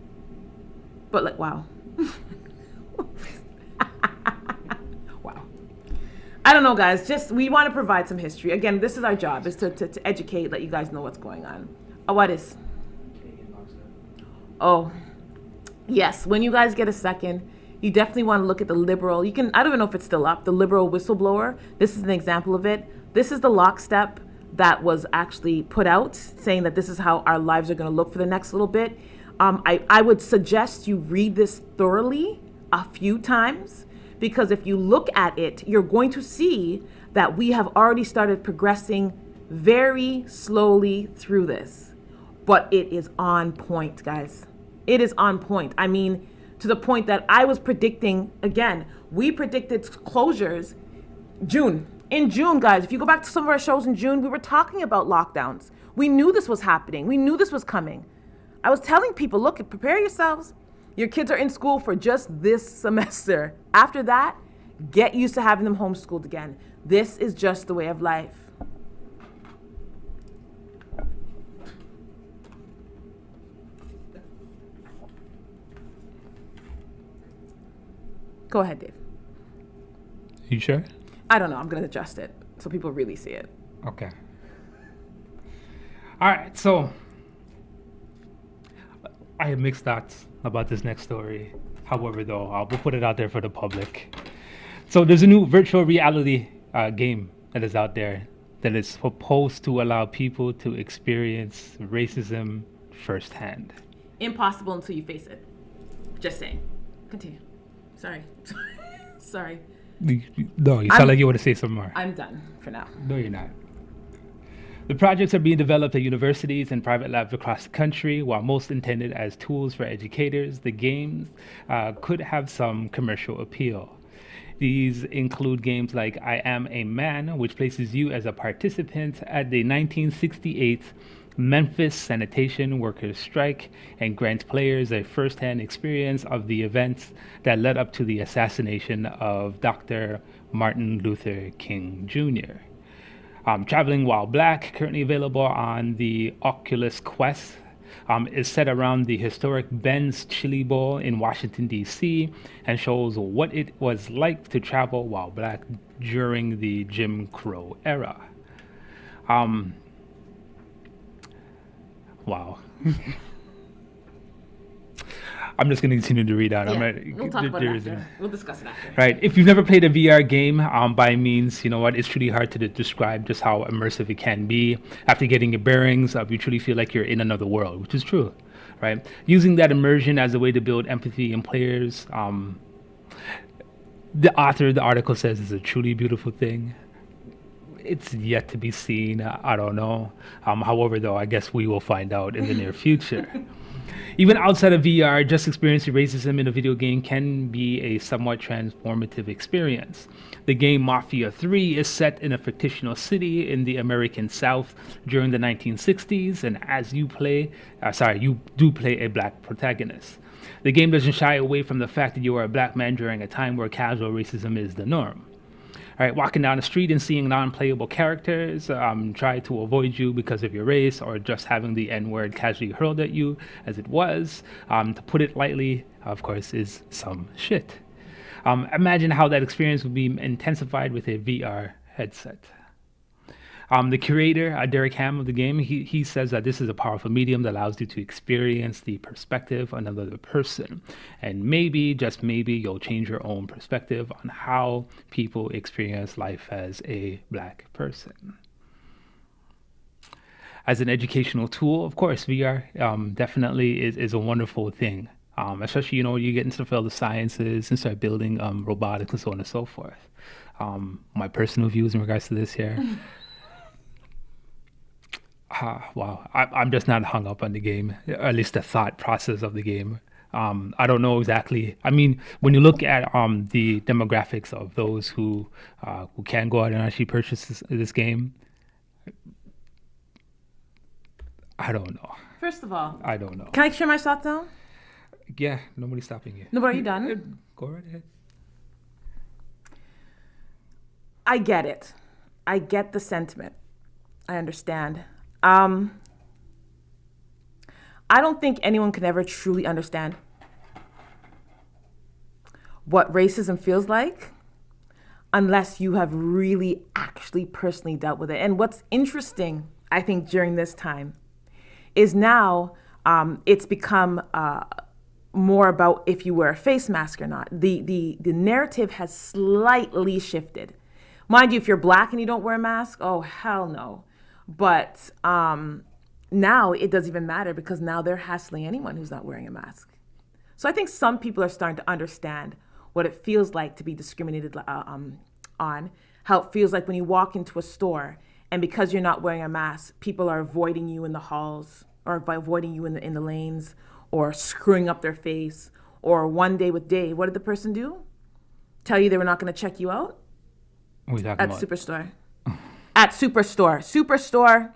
But like, wow. Wow. I don't know, guys. Just, we want to provide some history. Again, this is our job, is to educate, let you guys know what's going on. What is? Oh, yes. When you guys get a second, you definitely want to look at the liberal. You can, I don't even know if it's still up, the liberal whistleblower. This is an example of it. This is the lockstep that was actually put out, saying that this is how our lives are going to look for the next little bit. I would suggest you read this thoroughly a few times, because if you look at it, you're going to see that we have already started progressing very slowly through this. But it is on point, guys. It is on point. I mean, to the point that I was predicting, again, we predicted closures June. In June, guys, if you go back to some of our shows in June, we were talking about lockdowns. We knew this was happening. We knew this was coming. I was telling people, look, prepare yourselves. Your kids are in school for just this semester. After that, get used to having them homeschooled again. This is just the way of life. Go ahead, Dave. You sure? I don't know. I'm going to adjust it so people really see it. Okay. All right, so I have mixed thoughts about this next story. However, though, we'll put it out there for the public. So there's a new virtual reality game that is out there that is supposed to allow people to experience racism firsthand. Impossible until you face it. Just saying. Continue. Sorry. Sorry. No, you sound like you want to say some more. I'm done for now. No, you're not. The projects are being developed at universities and private labs across the country. While most intended as tools for educators, the games could have some commercial appeal. These include games like I Am a Man, which places you as a participant at the 1968 Memphis sanitation workers strike and grants players a first-hand experience of the events that led up to the assassination of Dr. Martin Luther King Jr. Traveling While Black, currently available on the Oculus Quest, is set around the historic Ben's Chili Bowl in Washington, D.C., and shows what it was like to travel while black during the Jim Crow era. Wow. I'm just going to continue to read out. Yeah, we'll talk about it after. We'll discuss it after. Right. If you've never played a VR game, by means, you know what, it's truly hard to describe just how immersive it can be. After getting your bearings, you truly feel like you're in another world, which is true, right? Using that immersion as a way to build empathy in players, the author of the article says it's a truly beautiful thing. It's yet to be seen. I don't know. However, though, I guess we will find out in the near future. Even outside of VR, just experiencing racism in a video game can be a somewhat transformative experience. The game Mafia 3 is set in a fictional city in the American South during the 1960s, and as you do play a black protagonist. The game doesn't shy away from the fact that you are a black man during a time where casual racism is the norm. All right, walking down the street and seeing non-playable characters try to avoid you because of your race, or just having the N-word casually hurled at you, as it was, to put it lightly, of course, is some shit. Imagine how that experience would be intensified with a VR headset. The curator, Derek Ham of the game, he says that this is a powerful medium that allows you to experience the perspective of another person. And maybe, just maybe, you'll change your own perspective on how people experience life as a black person. As an educational tool, of course, VR definitely is a wonderful thing. Especially, you know, you get into the field of sciences and start building robotics and so on and so forth. My personal views in regards to this here. Wow, I'm just not hung up on the game, or at least the thought process of the game. I don't know exactly. I mean, when you look at the demographics of those who can go out and actually purchase this game, I don't know. First of all, I don't know. Can I share my thoughts now? Yeah, nobody's stopping you. No, but are you done? Go right ahead. I get it. I get the sentiment. I understand. I don't think anyone can ever truly understand what racism feels like unless you have really actually personally dealt with it. And what's interesting, I think, during this time is now it's become more about if you wear a face mask or not. The narrative has slightly shifted. Mind you, if you're black and you don't wear a mask, oh, hell no. But now it doesn't even matter because now they're hassling anyone who's not wearing a mask. So I think some people are starting to understand what it feels like to be discriminated on, how it feels like when you walk into a store and because you're not wearing a mask, people are avoiding you in the halls or avoiding you in the lanes or screwing up their face. Or one day with Dave, what did the person do? Tell you they were not going to check you out? What are you talking about? Superstore. At Superstore. Superstore.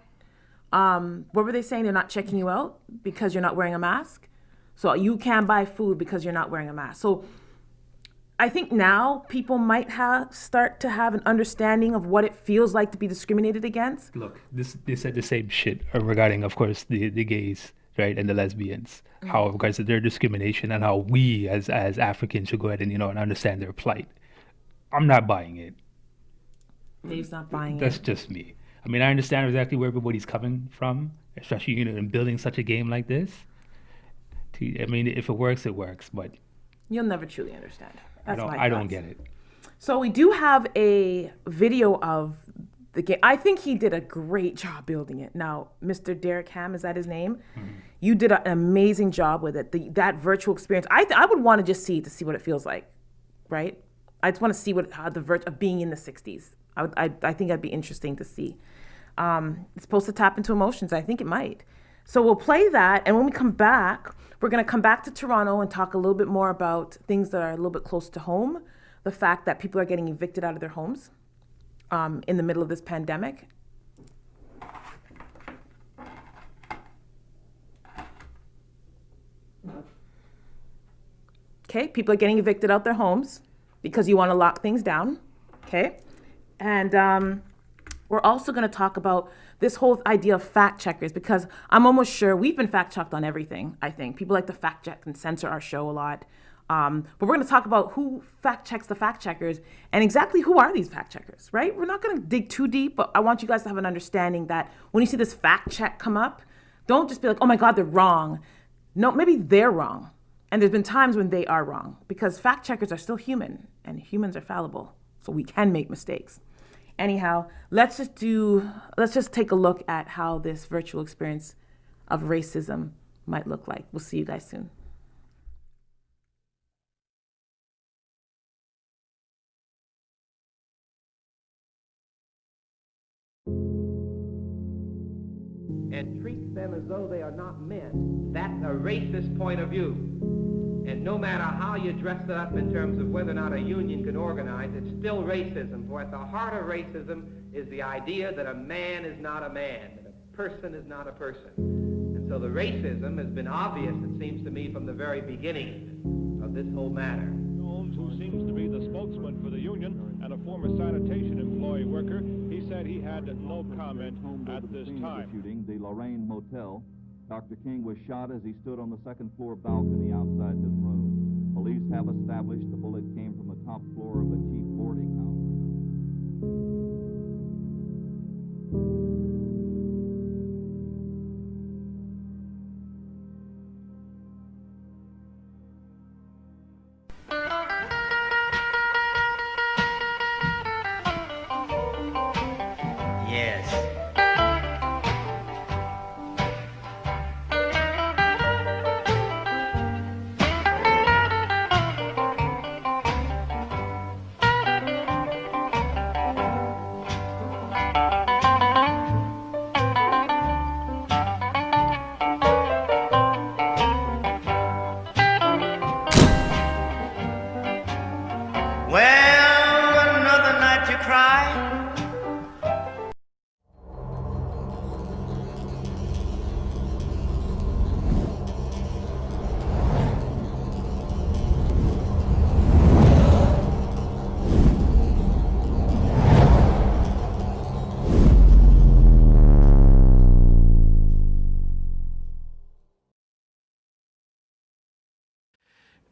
What were they saying? They're not checking you out because you're not wearing a mask? So you can't buy food because you're not wearing a mask. So I think now people might start to have an understanding of what it feels like to be discriminated against. Look, they said the same shit regarding, of course, the gays, right, and the lesbians. How, of course, their discrimination and how we as Africans should go ahead and, and understand their plight. I'm not buying it. Dave's not buying That's just me. I mean, I understand exactly where everybody's coming from, especially, in building such a game like this. I mean, if it works, it works, but you'll never truly understand. I don't get it. So we do have a video of the game. I think he did a great job building it. Now, Mr. Derek Ham, is that his name? Mm-hmm. You did an amazing job with it. That virtual experience. I would want to just see what it feels like, right? I just want to see how the of being in the 60s. I think that'd be interesting to see. It's supposed to tap into emotions. I think it might. So we'll play that, and when we come back, we're going to come back to Toronto and talk a little bit more about things that are a little bit close to home, the fact that people are getting evicted out of their homes in the middle of this pandemic. Okay, people are getting evicted out their homes because you want to lock things down, okay? And we're also going to talk about this whole idea of fact checkers, because I'm almost sure we've been fact checked on everything, I think. People like to fact check and censor our show a lot. But we're going to talk about who fact checks the fact checkers and exactly who are these fact checkers, right? We're not going to dig too deep, but I want you guys to have an understanding that when you see this fact check come up, don't just be like, oh my God, they're wrong. No, maybe they're wrong. And there's been times when they are wrong, because fact checkers are still human and humans are fallible. So we can make mistakes. Anyhow, let's just take a look at how this virtual experience of racism might look like. We'll see you guys soon. And treat them as though they are not men. That's a racist point of view. And no matter how you dress it up in terms of whether or not a union can organize, it's still racism. For at the heart of racism is the idea that a man is not a man, that a person is not a person. And so the racism has been obvious, it seems to me, from the very beginning of this whole matter. Jones, who seems to be the spokesman for the union and a former sanitation employee worker, he said he had no comment at this time. Shooting, the Lorraine Motel. Dr. King was shot as he stood on the second floor balcony outside his room. Police have established the bullet came from the top floor of a cheap boarding house.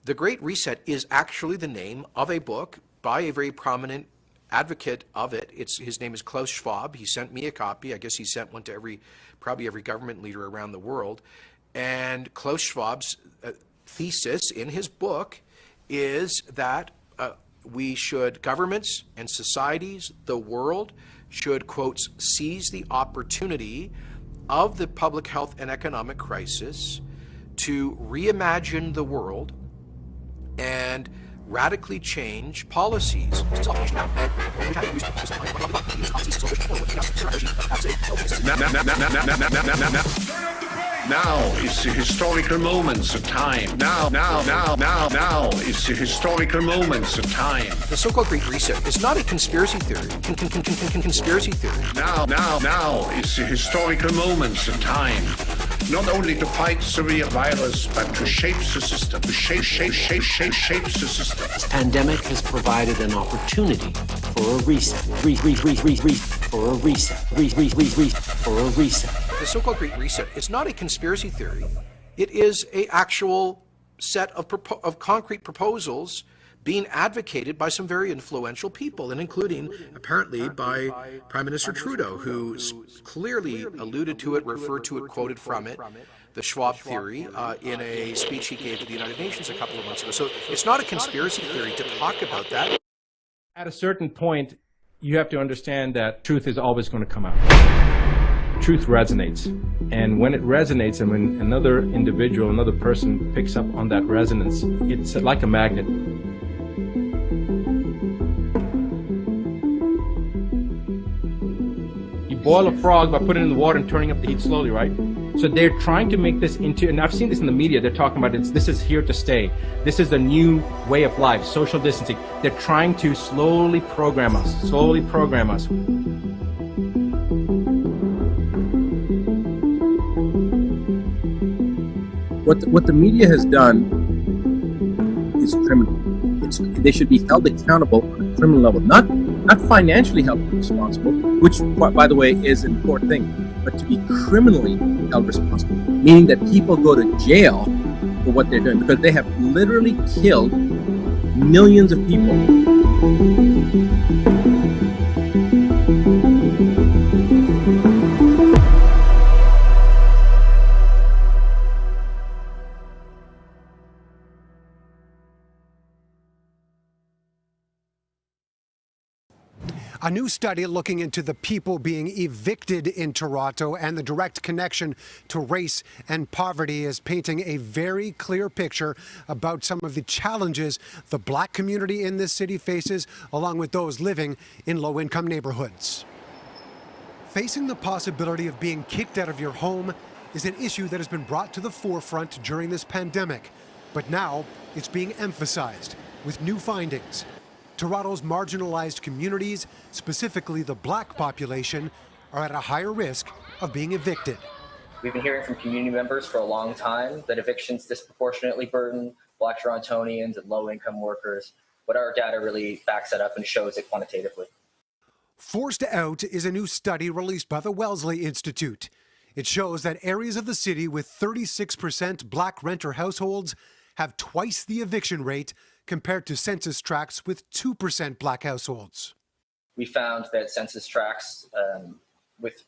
The Great Reset is actually the name of a book by a very prominent advocate of it. His name is Klaus Schwab. He sent me a copy. I guess he sent one to probably every government leader around the world. And Klaus Schwab's thesis in his book is that governments and societies, the world, should, quote, seize the opportunity of the public health and economic crisis to reimagine the world and radically change policies. Now is the historical moments of time. Now is the historical moments of time. The so-called Great Reset is not a conspiracy theory. Conspiracy theory. Now is the historical moments of time. not only to fight severe virus, but to shape the system, to shape the system. This pandemic has provided an opportunity for a reset, for a reset. The so-called Great Reset, it's not a conspiracy theory. It is an actual set of concrete proposals being advocated by some very influential people, and including, apparently, by Prime Minister Trudeau, who clearly alluded to it, referred to it, quoted from it, the Schwab theory, in a speech he gave to the United Nations a couple of months ago. So it's not a conspiracy theory to talk about that. At a certain point, you have to understand that truth is always going to come out. Truth resonates. And when it resonates, and when another individual, another person picks up on that resonance, it's like a magnet. You boil a frog by putting it in the water and turning up the heat slowly, right? So they're trying to make this into, and I've seen this in the media, they're talking about this is here to stay. This is the new way of life, social distancing. They're trying to slowly program us. What the media has done is criminal. They should be held accountable on a criminal level, not financially held responsible, which, by the way, is an important thing, but to be criminally held responsible, meaning that people go to jail for what they're doing, because they have literally killed millions of people. A new study looking into the people being evicted in Toronto and the direct connection to race and poverty is painting a very clear picture about some of the challenges the Black community in this city faces, along with those living in low-income neighborhoods. Facing the possibility of being kicked out of your home is an issue that has been brought to the forefront during this pandemic, but now it's being emphasized with new findings. Toronto's marginalized communities, specifically the Black population, are at a higher risk of being evicted. We've been hearing from community members for a long time that evictions disproportionately burden Black Torontonians and low-income workers, but our data really backs that up and shows it quantitatively. Forced Out is a new study released by the Wellesley Institute. It shows that areas of the city with 36% Black renter households have twice the eviction rate compared to census tracts with 2% Black households. We found that census tracts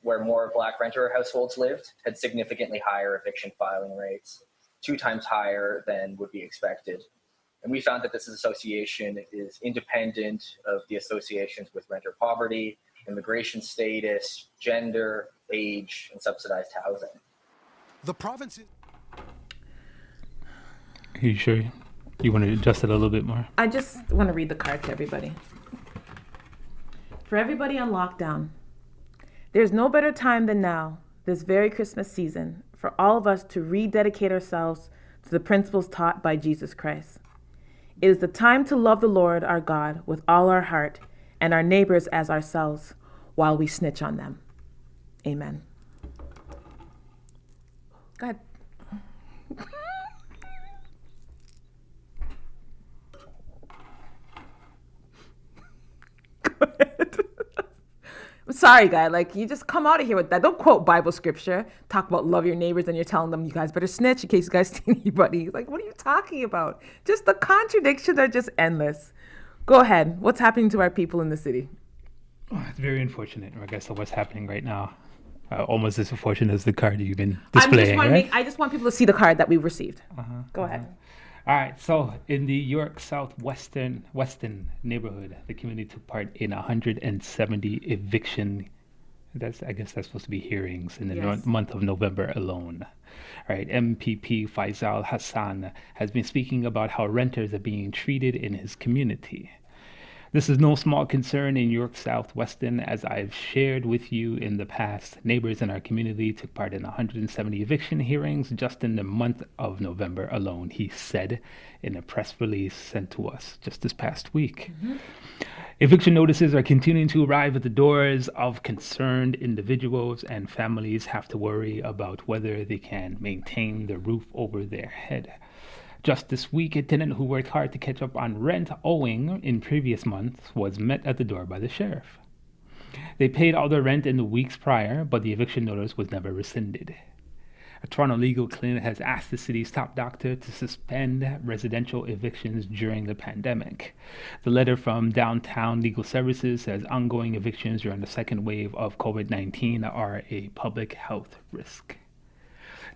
where more Black renter households lived had significantly higher eviction filing rates, 2 times higher than would be expected. And we found that this association is independent of the associations with renter poverty, immigration status, gender, age, and subsidized housing. The province... Are you sure you want to adjust it a little bit more? I just want to read the card to everybody. For everybody on lockdown, there's no better time than now, this very Christmas season, for all of us to rededicate ourselves to the principles taught by Jesus Christ. It is the time to love the Lord our God with all our heart and our neighbors as ourselves while we snitch on them. Amen. Go ahead. I'm sorry, guy. Like, you just come out of here with that. Don't quote Bible scripture. Talk about love your neighbors, and you're telling them you guys better snitch in case you guys steal anybody. Like, what are you talking about? Just the contradictions are just endless. Go ahead. What's happening to our people in the city? Oh, it's very unfortunate. I guess what's happening right now. Almost as unfortunate as the card you've been displaying, right? I just want people to see the card that we received. Go ahead. All right, so in the York Southwestern neighborhood, the community took part in 170 eviction. I guess that's supposed to be hearings in the month of November alone. All right, MPP Faisal Hassan has been speaking about how renters are being treated in his community. This is no small concern in York Southwestern, as I've shared with you in the past. Neighbors in our community took part in 170 eviction hearings just in the month of November alone, he said in a press release sent to us just this past week. Eviction notices are continuing to arrive at the doors of concerned individuals, and families have to worry about whether they can maintain the roof over their head. Just this week, a tenant who worked hard to catch up on rent owing in previous months was met at the door by the sheriff. They paid all their rent in the weeks prior, but the eviction notice was never rescinded. A Toronto legal clinic has asked the city's top doctor to suspend residential evictions during the pandemic. The letter from Downtown Legal Services says ongoing evictions during the second wave of COVID-19 are a public health risk.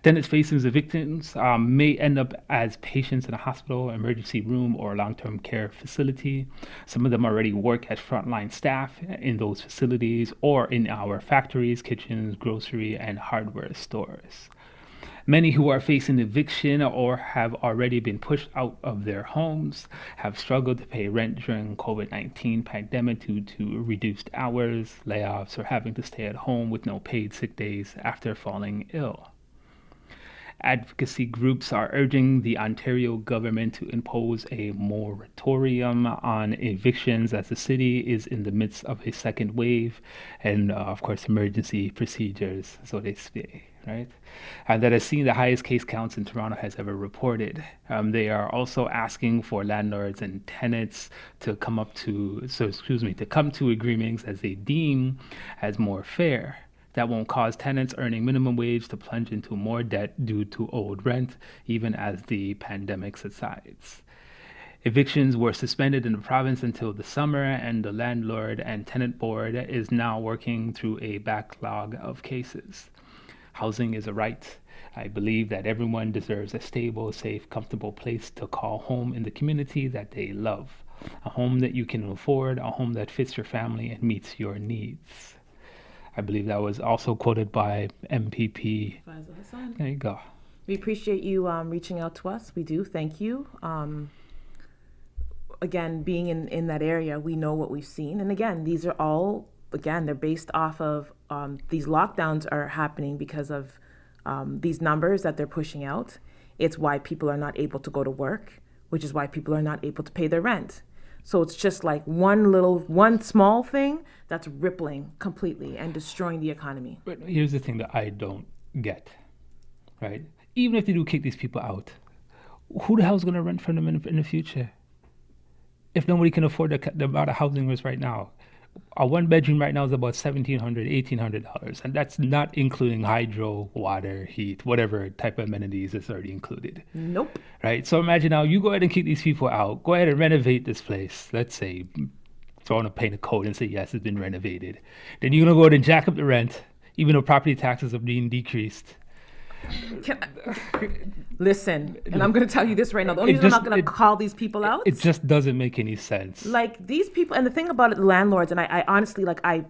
Tenants facing evictions may end up as patients in a hospital, emergency room, or long-term care facility. Some of them already work as frontline staff in those facilities or in our factories, kitchens, grocery, and hardware stores. Many who are facing eviction or have already been pushed out of their homes have struggled to pay rent during COVID-19 pandemic due to reduced hours, layoffs, or having to stay at home with no paid sick days after falling ill. Advocacy groups are urging the Ontario government to impose a moratorium on evictions as the city is in the midst of a second wave and, of course, emergency procedures, so they say, right? And that has seen the highest case counts in Toronto has ever reported. They are also asking for landlords and tenants to come to agreements as they deem as more fair. That won't cause tenants earning minimum wage to plunge into more debt due to owed rent, even as the pandemic subsides. Evictions were suspended in the province until the summer, and the landlord and tenant board is now working through a backlog of cases. Housing is a right. I believe that everyone deserves a stable, safe, comfortable place to call home in the community that they love. A home that you can afford, a home that fits your family and meets your needs. I believe that was also quoted by MPP. There you go. We appreciate you reaching out to us. We do. Thank you. Again, being in that area, we know what we've seen. And again, these are all, they're based off of these lockdowns are happening because of these numbers that they're pushing out. It's why people are not able to go to work, which is why people are not able to pay their rent. So it's just like one small thing that's rippling completely and destroying the economy. But here's the thing that I don't get, right? Even if they do kick these people out, who the hell is going to rent for them in the future? If nobody can afford the amount of housing there is right now. A one bedroom right now is about $1,700, $1,800, and that's not including hydro, water, heat, whatever type of amenities is already included. Nope. Right? So imagine now you go ahead and keep these people out. Go ahead and renovate this place. Let's say, throw in a paint a code and say, yes, it's been renovated. Then you're going to go ahead and jack up the rent, even though property taxes are being decreased. Listen, and I'm going to tell you this right now. The only reason I'm not going to call these people out. It just doesn't make any sense. Like these people, and the thing about it, the landlords, and I honestly, I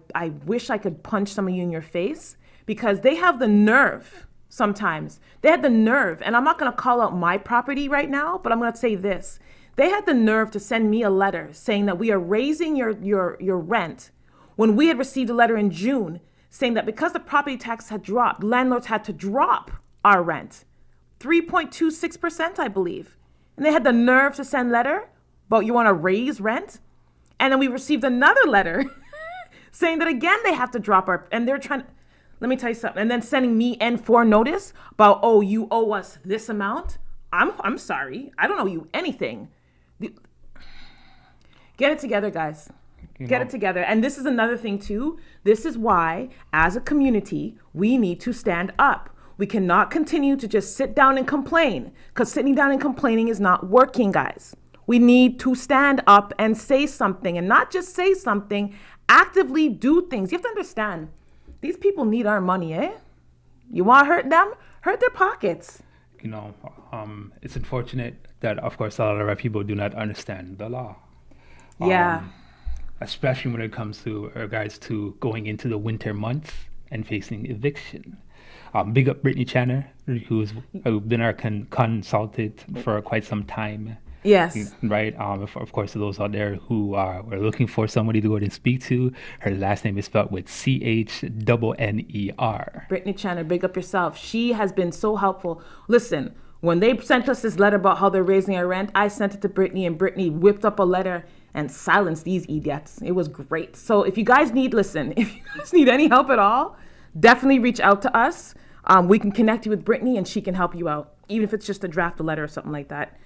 wish I could punch some of you in your face because they have the nerve sometimes. They had the nerve, and I'm not going to call out my property right now, but I'm going to say this. They had the nerve to send me a letter saying that we are raising your rent when we had received a letter in June saying that because the property tax had dropped, landlords had to drop our rent. 3.26%, I believe. And they had the nerve to send letter, but you want to raise rent? And then we received another letter saying that again they have to drop our, and they're trying, let me tell you something, and then sending me N4 notice about, oh, you owe us this amount? I'm sorry, I don't owe you anything. Get it together, guys. Get it together. And this is another thing too. This is why, as a community, we need to stand up. We cannot continue to just sit down and complain, because sitting down and complaining is not working, guys. We need to stand up and say something, and not just say something, actively do things. You have to understand, these people need our money, eh? You want to hurt them? Hurt their pockets. You know, it's unfortunate that, of course, a lot of our people do not understand the law. Yeah. Especially when it comes to regards to going into the winter months and facing eviction. Big up Brittany Channer, who's been our consultant for quite some time. Yes. Right. Of course, to those out there who are looking for somebody to go ahead and speak to, her last name is spelled with CHNNER. Brittany Channer, big up yourself. She has been so helpful. Listen, When they sent us this letter about how they're raising our rent, I sent it to Brittany, and Brittany whipped up a letter and silenced these idiots. It was great. So if you guys need any help at all, definitely reach out to us. We can connect you with Brittany, and she can help you out, even if it's just to draft a letter or something like that.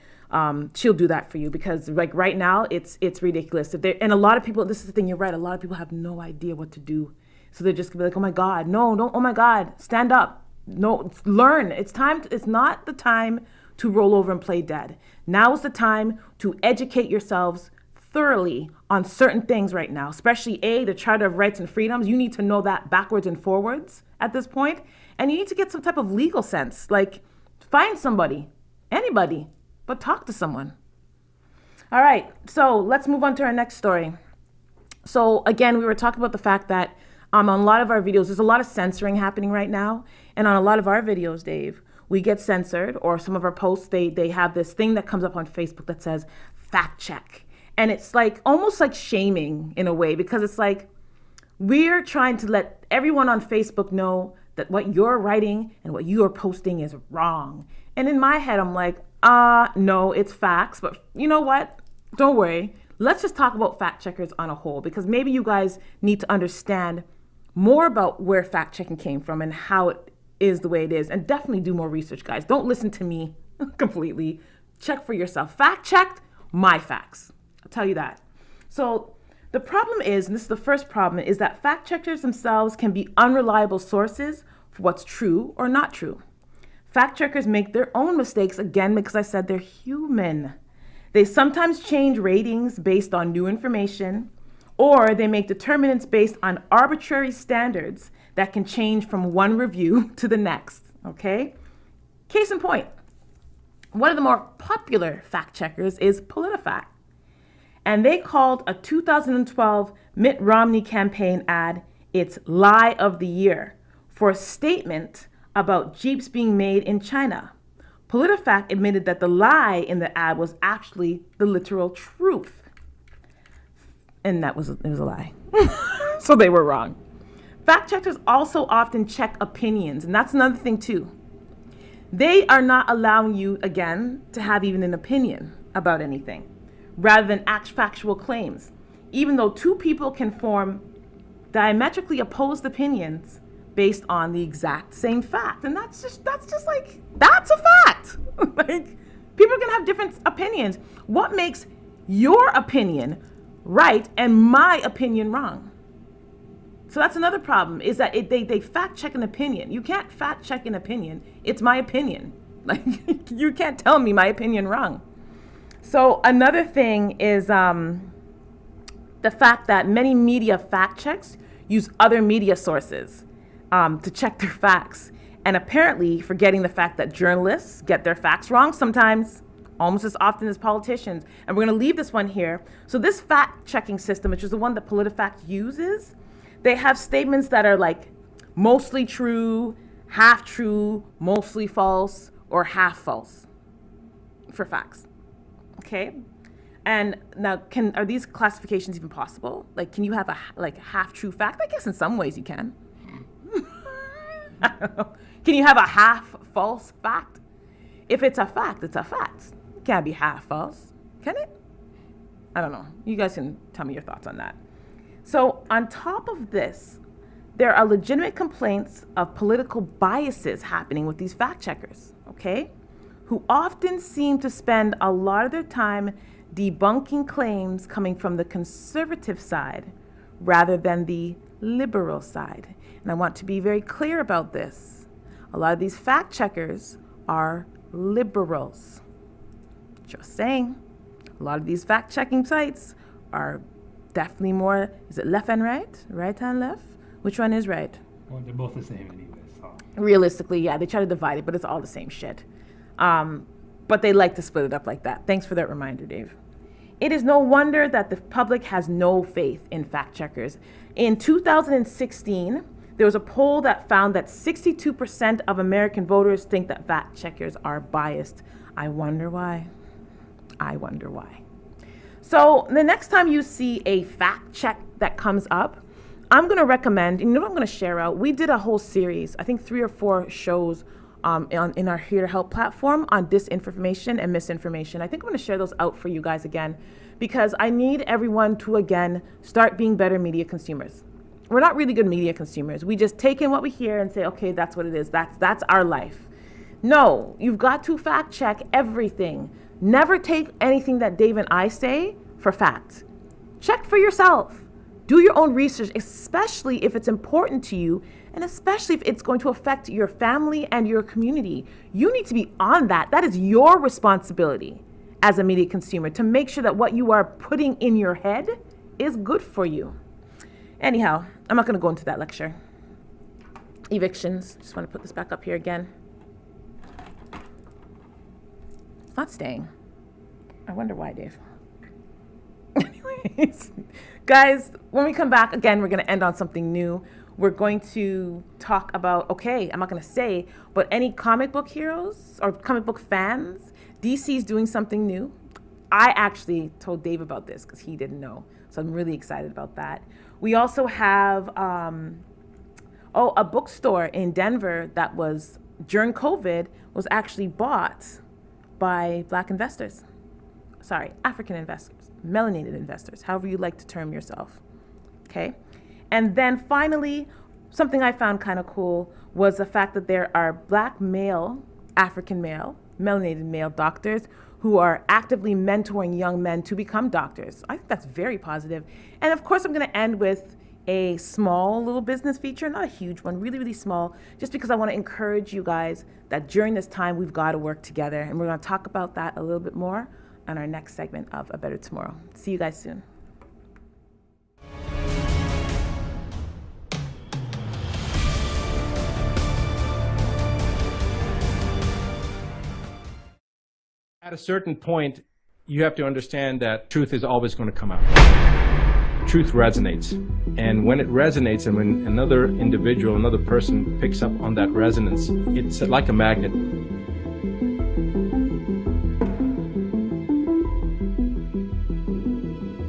She'll do that for you, because like right now it's ridiculous. And a lot of people, this is the thing, you're right, a lot of people have no idea what to do. So they're just gonna be like, oh my God, no, don't, oh my God, stand up. No, learn. It's not the time to roll over and play dead. Now is the time to educate yourselves thoroughly on certain things right now, especially the Charter of Rights and Freedoms. You need to know that backwards and forwards at this point. And you need to get some type of legal sense. Like, find somebody, anybody, but talk to someone. All right, so let's move on to our next story. So again, we were talking about the fact that on a lot of our videos, there's a lot of censoring happening right now. And on a lot of our videos, Dave, we get censored, or some of our posts, they have this thing that comes up on Facebook that says fact check. And it's like almost like shaming in a way, because it's like we're trying to let everyone on Facebook know that what you're writing and what you are posting is wrong. And in my head, I'm like, no, it's facts. But you know what? Don't worry. Let's just talk about fact checkers on a whole, because maybe you guys need to understand more about where fact checking came from and how it is the way it is. And definitely do more research, guys. Don't listen to me completely. Check for yourself. Fact checked my facts. I'll tell you that. So the problem is, and this is the first problem, is that fact checkers themselves can be unreliable sources for what's true or not true. Fact checkers make their own mistakes, again, because I said they're human. They sometimes change ratings based on new information, or they make determinants based on arbitrary standards that can change from one review to the next, okay? Case in point, one of the more popular fact checkers is PolitiFact. And they called a 2012 Mitt Romney campaign ad its lie of the year for a statement about Jeeps being made in China. PolitiFact admitted that the lie in the ad was actually the literal truth. And it was a lie. So they were wrong. Fact checkers also often check opinions, and that's another thing too. They are not allowing you, again, to have even an opinion about anything, rather than factual claims, even though two people can form diametrically opposed opinions based on the exact same fact. And that's a fact. Like, people can have different opinions. What makes your opinion right and my opinion wrong? So that's another problem, is that they fact check an opinion. You can't fact check an opinion. It's my opinion. Like, you can't tell me my opinion wrong. So another thing is the fact that many media fact checks use other media sources to check their facts, and apparently forgetting the fact that journalists get their facts wrong sometimes, almost as often as politicians. And we're going to leave this one here. So this fact checking system, which is the one that PolitiFact uses, they have statements that are like mostly true, half true, mostly false, or half false for facts. Okay? And now, are these classifications even possible? Like, can you have a half true fact? I guess in some ways you can. I don't know. Can you have a half false fact? If it's a fact, it's a fact. It can't be half false, can it? I don't know. You guys can tell me your thoughts on that. So on top of this, there are legitimate complaints of political biases happening with these fact checkers, okay? Who often seem to spend a lot of their time debunking claims coming from the conservative side rather than the liberal side. And I want to be very clear about this. A lot of these fact checkers are liberals. Just saying. A lot of these fact checking sites are definitely more, is it left and right? Right and left? Which one is right? Well, they're both the same anyway, so. Realistically, yeah, they try to divide it, but it's all the same shit. But they like to split it up like that. Thanks for that reminder, Dave. It is no wonder that the public has no faith in fact checkers. In 2016, there was a poll that found that 62% of American voters think that fact checkers are biased. I wonder why. I wonder why. So the next time you see a fact check that comes up, I'm going to recommend, and you know what I'm going to share out? We did a whole series, I think 3 or 4 shows in our Here to Help platform on disinformation and misinformation. I think I'm going to share those out for you guys again, because I need everyone to, again, start being better media consumers. We're not really good media consumers. We just take in what we hear and say, okay, that's what it is. That's our life. No, you've got to fact check everything. Never take anything that Dave and I say for fact. Check for yourself. Do your own research, especially if it's important to you, and especially if it's going to affect your family and your community. You need to be on that. That is your responsibility as a media consumer, to make sure that what you are putting in your head is good for you. Anyhow, I'm not going to go into that lecture. Evictions. Just want to put this back up here again. It's not staying. I wonder why, Dave. Anyways, guys, when we come back, again, we're going to end on something new. We're going to talk about, okay, I'm not going to say, but any comic book heroes or comic book fans, DC's doing something new. I actually told Dave about this because he didn't know. So I'm really excited about that. We also have, a bookstore in Denver that was, during COVID, was actually bought by Black investors. Sorry, African investors, melanated investors, however you like to term yourself, okay? And then finally, something I found kind of cool was the fact that there are Black male, African male, melanated male doctors who are actively mentoring young men to become doctors. I think that's very positive. And of course, I'm gonna end with a small little business feature, not a huge one, really, really small, just because I wanna encourage you guys that during this time, we've gotta work together. And we're gonna talk about that a little bit more on our next segment of A Better Tomorrow. See you guys soon. At a certain point, you have to understand that truth is always going to come out. Truth resonates. And when it resonates, and when another individual, another person picks up on that resonance, it's like a magnet.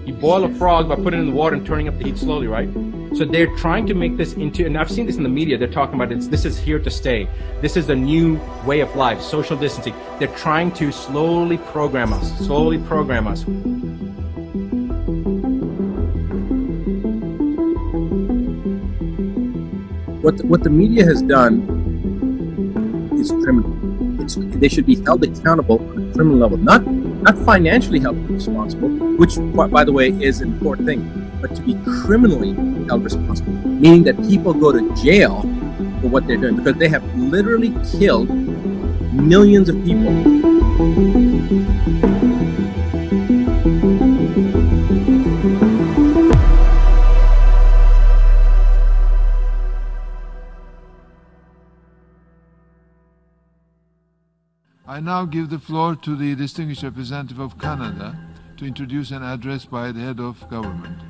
You boil a frog by putting it in the water and turning up the heat slowly, right? So they're trying to make this into, and I've seen this in the media, they're talking about this is here to stay. This is the new way of life, social distancing. They're trying to slowly program us. What the media has done is criminal. They should be held accountable on a criminal level, not financially held responsible, which, by the way, is an important thing, but to be criminally held responsible, meaning that people go to jail for what they're doing, because they have literally killed millions of people. I now give the floor to the distinguished representative of Canada to introduce an address by the head of government.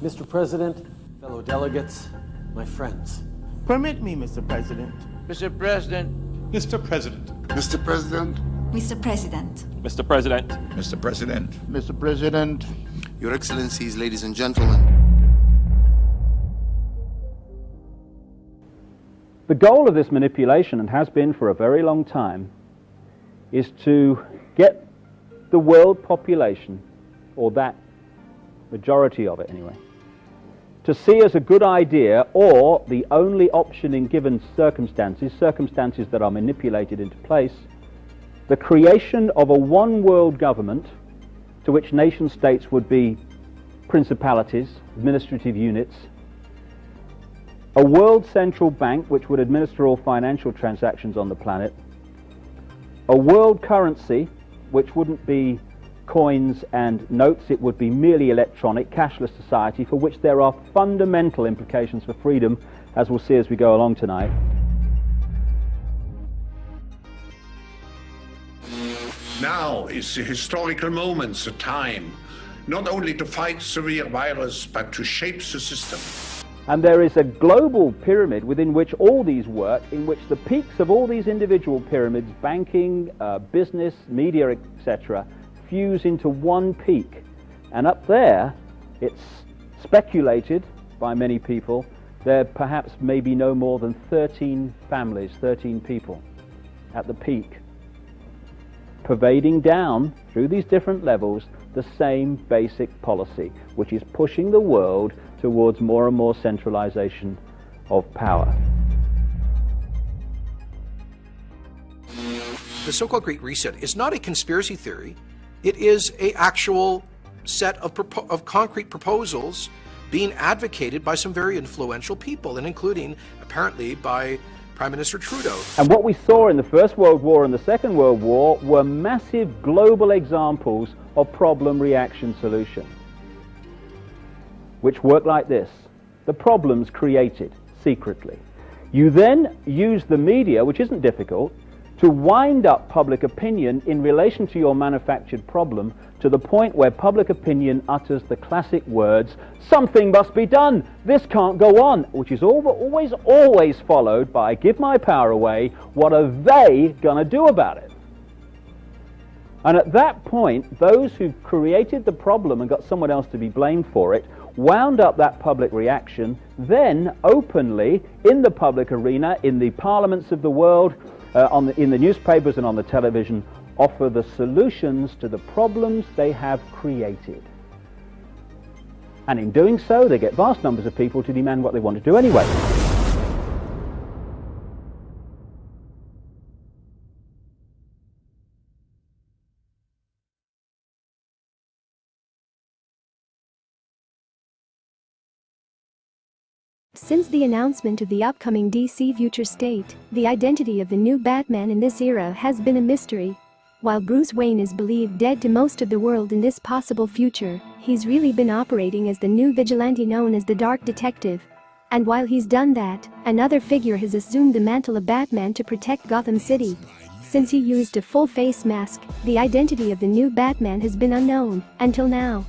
Mr. President, fellow delegates, my friends. Permit me, Mr. President. Mr. President. Mr. President. Mr. President. Mr. President. Mr. President. Mr. President. Mr. President. Your Excellencies, ladies and gentlemen. The goal of this manipulation, and has been for a very long time, is to get the world population, or that majority of it anyway, to see as a good idea, or the only option in given circumstances that are manipulated into place, the creation of a one world government to which nation states would be principalities, administrative units, a world central bank which would administer all financial transactions on the planet, a world currency which wouldn't be coins and notes, it would be merely electronic, cashless society, for which there are fundamental implications for freedom, as we'll see as we go along tonight. Now is the historical moment, the time, not only to fight severe virus, but to shape the system. And there is a global pyramid within which all these work, in which the peaks of all these individual pyramids, banking, business, media, etc., fuse into one peak. And up there, it's speculated by many people there perhaps maybe no more than 13 families, 13 people at the peak, pervading down through these different levels the same basic policy, which is pushing the world towards more and more centralization of power. The so-called Great Reset is not a conspiracy theory. It is an actual set of concrete proposals being advocated by some very influential people, and including, apparently, by Prime Minister Trudeau. And what we saw in the First World War and the Second World War were massive global examples of problem, reaction, solution, which work like this. The problem's created secretly. You then use the media, which isn't difficult, to wind up public opinion in relation to your manufactured problem to the point where public opinion utters the classic words, something must be done, this can't go on, which is always followed by, give my power away, what are they going to do about it? And at that point, those who created the problem and got someone else to be blamed for it wound up that public reaction, then openly in the public arena, in the parliaments of the world, in the newspapers and on the television, offer the solutions to the problems they have created. And in doing so, they get vast numbers of people to demand what they want to do anyway. Since the announcement of the upcoming DC future state, the identity of the new Batman in this era has been a mystery. While Bruce Wayne is believed dead to most of the world in this possible future, he's really been operating as the new vigilante known as the Dark Detective. And while he's done that, another figure has assumed the mantle of Batman to protect Gotham City. Since he used a full face mask, the identity of the new Batman has been unknown until now.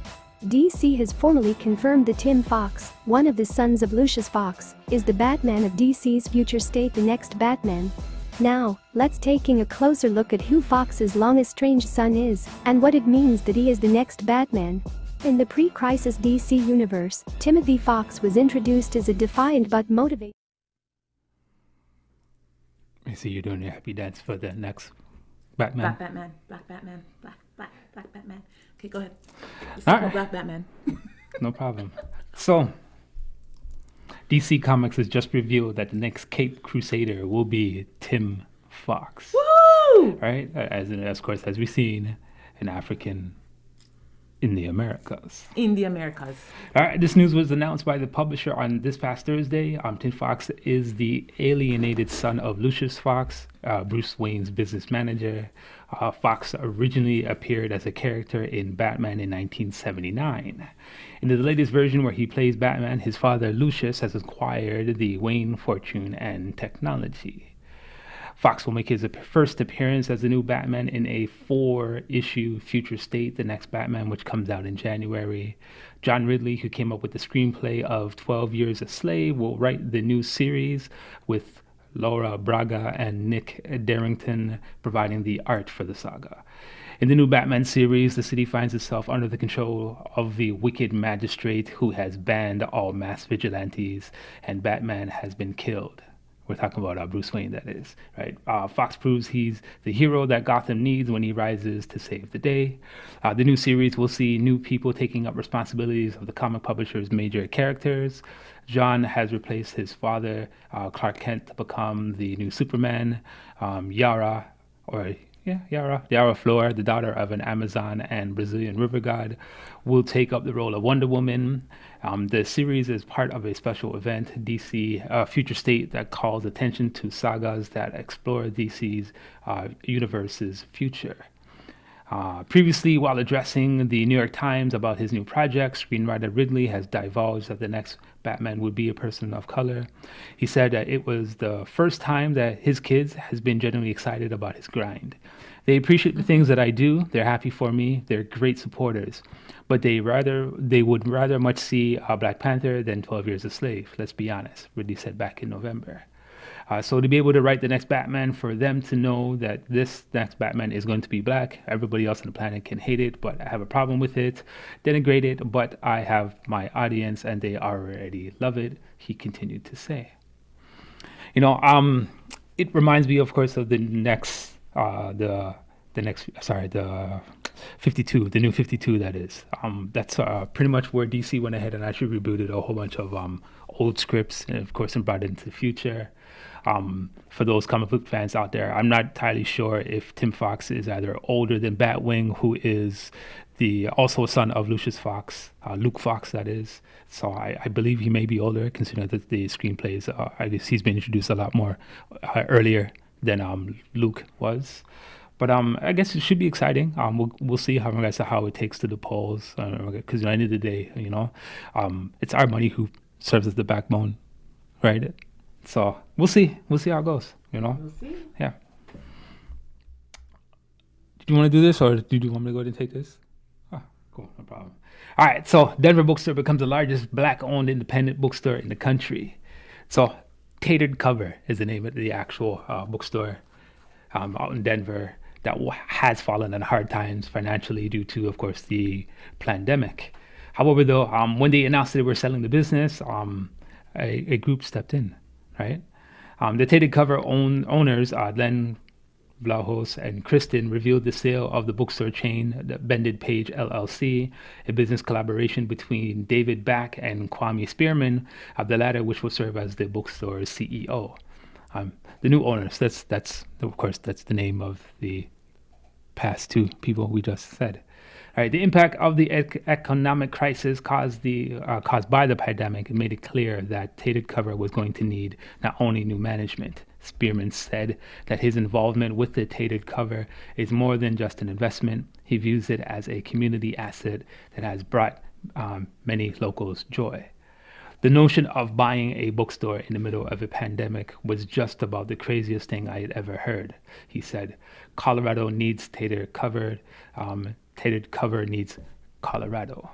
DC has formally confirmed that Tim Fox, one of the sons of Lucius Fox, is the Batman of DC's future state, the next Batman. Now, let's taking a closer look at who Fox's long-estranged son is, and what it means that he is the next Batman. In the pre-crisis DC universe, Timothy Fox was introduced as a defiant but motivated. I see you're doing your happy dance for the next Batman. Black Batman, Black Batman, Black Batman. Okay, go ahead. All right. Black Batman. No problem. So, DC Comics has just revealed that the next Caped Crusader will be Tim Fox. Woo! Right? Of course, as we've seen, an African in the Americas. In the Americas. All right, this news was announced by the publisher on this past Thursday. Tim Fox is the alienated son of Lucius Fox, Bruce Wayne's business manager. Fox originally appeared as a character in Batman in 1979. In the latest version where he plays Batman, his father Lucius has acquired the Wayne fortune and technology. Fox will make his first appearance as the new Batman in a 4-issue future state, The Next Batman, which comes out in January. John Ridley, who came up with the screenplay of 12 Years a Slave, will write the new series with Laura Braga and Nick Darrington providing the art for the saga. In the new Batman series, the city finds itself under the control of the wicked magistrate who has banned all mass vigilantes, and Batman has been killed. We're talking about Bruce Wayne, that is, right? Fox proves he's the hero that Gotham needs when he rises to save the day. The new series will see new people taking up responsibilities of the comic publisher's major characters. John has replaced his father, Clark Kent, to become the new Superman. Yara Flor, the daughter of an Amazon and Brazilian river god, will take up the role of Wonder Woman. The series is part of a special event, DC Future State, that calls attention to sagas that explore DC's universe's future. Previously, while addressing the New York Times about his new project, screenwriter Ridley has divulged that the next Batman would be a person of color. He said that it was the first time that his kids has been genuinely excited about his grind. They appreciate the things that I do. They're happy for me. They're great supporters. But they would rather much see Black Panther than 12 Years a Slave. Let's be honest, Ridley said back in November. So to be able to write the next Batman, for them to know that this next Batman is going to be black, everybody else on the planet can hate it, but I have a problem with it, denigrate it, but I have my audience and they already love it, he continued to say. It reminds me, of course, of the new 52, that is. That's pretty much where DC went ahead and actually rebooted a whole bunch of old scripts, and of course, and brought it into the future. For those comic book fans out there, I'm not entirely sure if Tim Fox is either older than Batwing, who is also a son of Lucius Fox, Luke Fox, that is. So I believe he may be older, considering that the screenplays, I guess he's been introduced a lot more earlier than Luke was. But I guess it should be exciting. We'll see how it takes to the polls, because at the end of the day, it's our money who serves as the backbone, right? So we'll see how it goes. We'll see. Yeah. Do you want to do this, or do you want me to go ahead and take this? Oh, cool, no problem. All right. So Denver Bookstore becomes the largest black-owned independent bookstore in the country. So Tatered Cover is the name of the actual bookstore out in Denver that has fallen on hard times financially due to, of course, the pandemic. However, though, when they announced that they were selling the business, a group stepped in, right? The Tatered Cover owners, Len Vlahos and Kristen, revealed the sale of the bookstore chain, the Bended Page LLC, a business collaboration between David Back and Kwame Spearman, the latter which will serve as the bookstore's CEO. The new owners, that's the name of the past two people we just said. All right, the impact of the economic crisis caused by the pandemic made it clear that Tatered Cover was going to need not only new management. Spearman said that his involvement with the Tatered Cover is more than just an investment. He views it as a community asset that has brought many locals joy. The notion of buying a bookstore in the middle of a pandemic was just about the craziest thing I had ever heard, he said. Colorado needs Tatered Cover. Tatered Cover needs Colorado.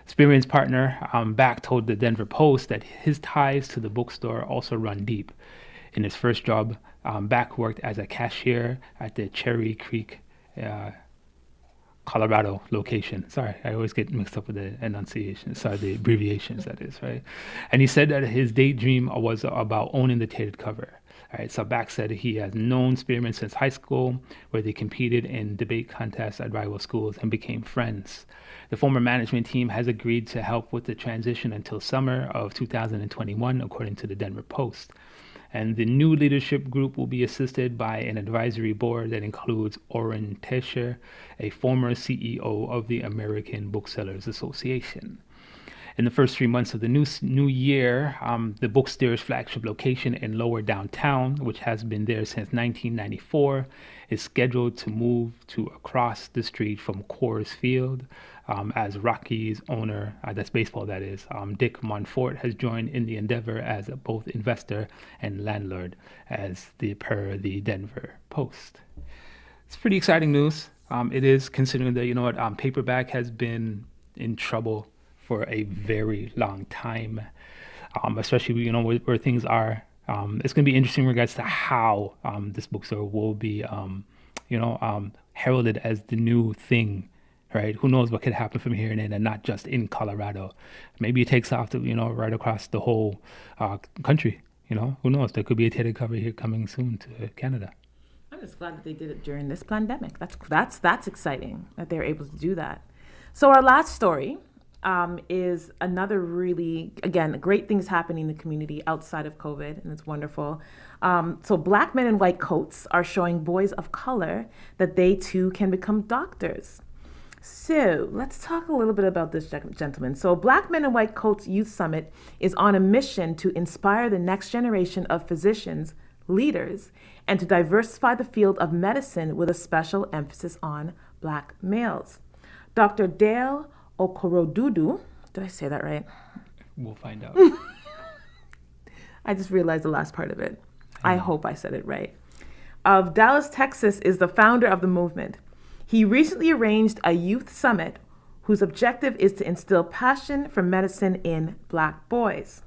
Spearman's partner, Back, told the Denver Post that his ties to the bookstore also run deep. In his first job, Back worked as a cashier at the Cherry Creek, Colorado location. Sorry, I always get mixed up with the the abbreviations, that is, right? And he said that his daydream was about owning the Tatered Cover. All right, so Back said he has known Spearman since high school, where they competed in debate contests at rival schools and became friends. The former management team has agreed to help with the transition until summer of 2021, according to the Denver Post. And the new leadership group will be assisted by an advisory board that includes Orrin Tesher, a former CEO of the American Booksellers Association. In the first 3 months of the new year, the bookstore's flagship location in Lower Downtown, which has been there since 1994, is scheduled to move to across the street from Coors Field, as Rockies owner, that's baseball that is, Dick Monfort has joined in the endeavor as both investor and landlord, per the Denver Post. It's pretty exciting news. It is, considering that, paperback has been in trouble for a very long time, especially where things are. It's going to be interesting in regards to how this bookstore will be, heralded as the new thing, right? Who knows what could happen from here and not just in Colorado. Maybe it takes off to right across the whole country. Who knows? There could be a Tatered Cover here coming soon to Canada. I'm just glad that they did it during this pandemic. That's exciting that they're able to do that. So our last story is another really, again, great things happening in the community outside of COVID, and it's wonderful. So Black men in white coats are showing boys of color that they too can become doctors. So let's talk a little bit about this, gentlemen. So Black Men in White Coats Youth Summit is on a mission to inspire the next generation of physicians, leaders, and to diversify the field of medicine with a special emphasis on Black males. Dr. Dale Okorodudu, did I say that right? We'll find out. I just realized the last part of it. I hope I said it right. Of Dallas, Texas, is the founder of the movement. He recently arranged a youth summit whose objective is to instill passion for medicine in Black boys.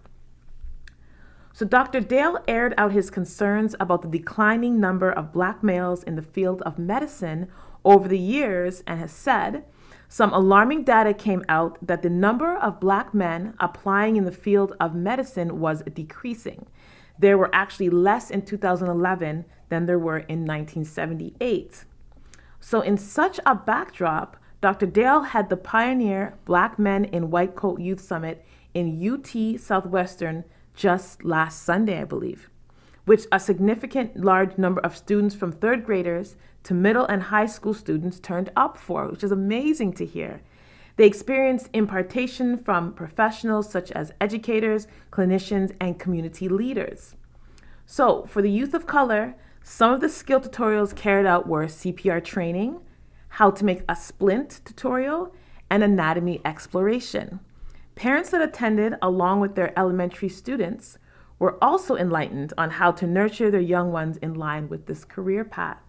So Dr. Dale aired out his concerns about the declining number of black males in the field of medicine over the years and has said, some alarming data came out that the number of black men applying in the field of medicine was decreasing. There were actually less in 2011 than there were in 1978. So in such a backdrop, Dr. Dale had the pioneer Black Men in White Coat Youth Summit in UT Southwestern just last Sunday, I believe, which a significant large number of students from third graders to middle and high school students turned up for, which is amazing to hear. They experienced impartation from professionals such as educators, clinicians, and community leaders. So for the youth of color, some of the skill tutorials carried out were CPR training, how to make a splint tutorial, and anatomy exploration. Parents that attended, along with their elementary students, were also enlightened on how to nurture their young ones in line with this career path.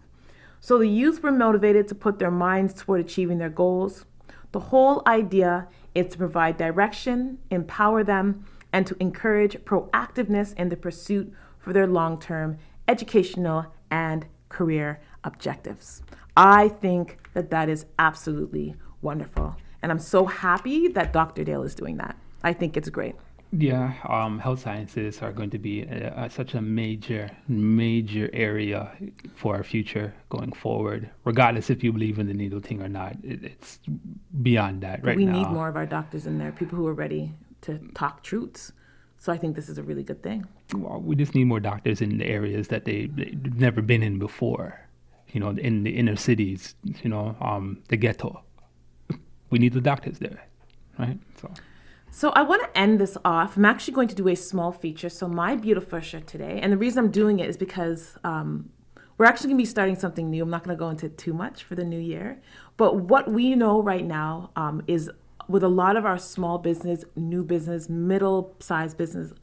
So the youth were motivated to put their minds toward achieving their goals. The whole idea is to provide direction, empower them, and to encourage proactiveness in the pursuit for their long-term educational and career objectives. I think that that is absolutely wonderful. And I'm so happy that Dr. Dale is doing that. I think it's great. Yeah, health sciences are going to be such a major area for our future going forward, regardless if you believe in the needle thing or not. It's beyond that right now. We need more of our doctors in there, people who are ready to talk truths. So I think this is a really good thing. Well, we just need more doctors in the areas that they've never been in before, in the inner cities, the ghetto. We need the doctors there, right? So I want to end this off. I'm actually going to do a small feature. So my beautiful shirt today, and the reason I'm doing it is because we're actually going to be starting something new. I'm not going to go into too much for the new year. But what we know right now is with a lot of our small business, new business, middle-sized business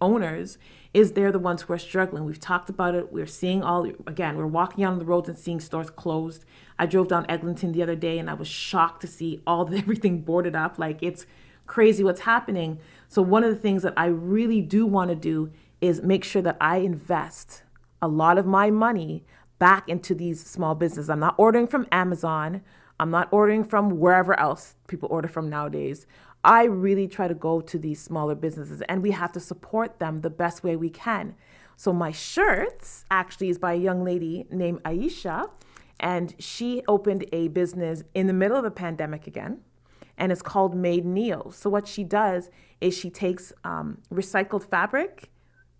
owners, is they're the ones who are struggling. We've talked about it. We're seeing we're walking out on the roads and seeing stores closed. I drove down Eglinton the other day and I was shocked to see everything boarded up. Like, it's crazy what's happening. So one of the things that I really do want to do is make sure that I invest a lot of my money back into these small businesses. I'm not ordering from Amazon. I'm not ordering from wherever else people order from nowadays. I really try to go to these smaller businesses, and we have to support them the best way we can. So my shirts actually is by a young lady named Aisha, and she opened a business in the middle of the pandemic again, and it's called Made Neo. So what she does is she takes recycled fabric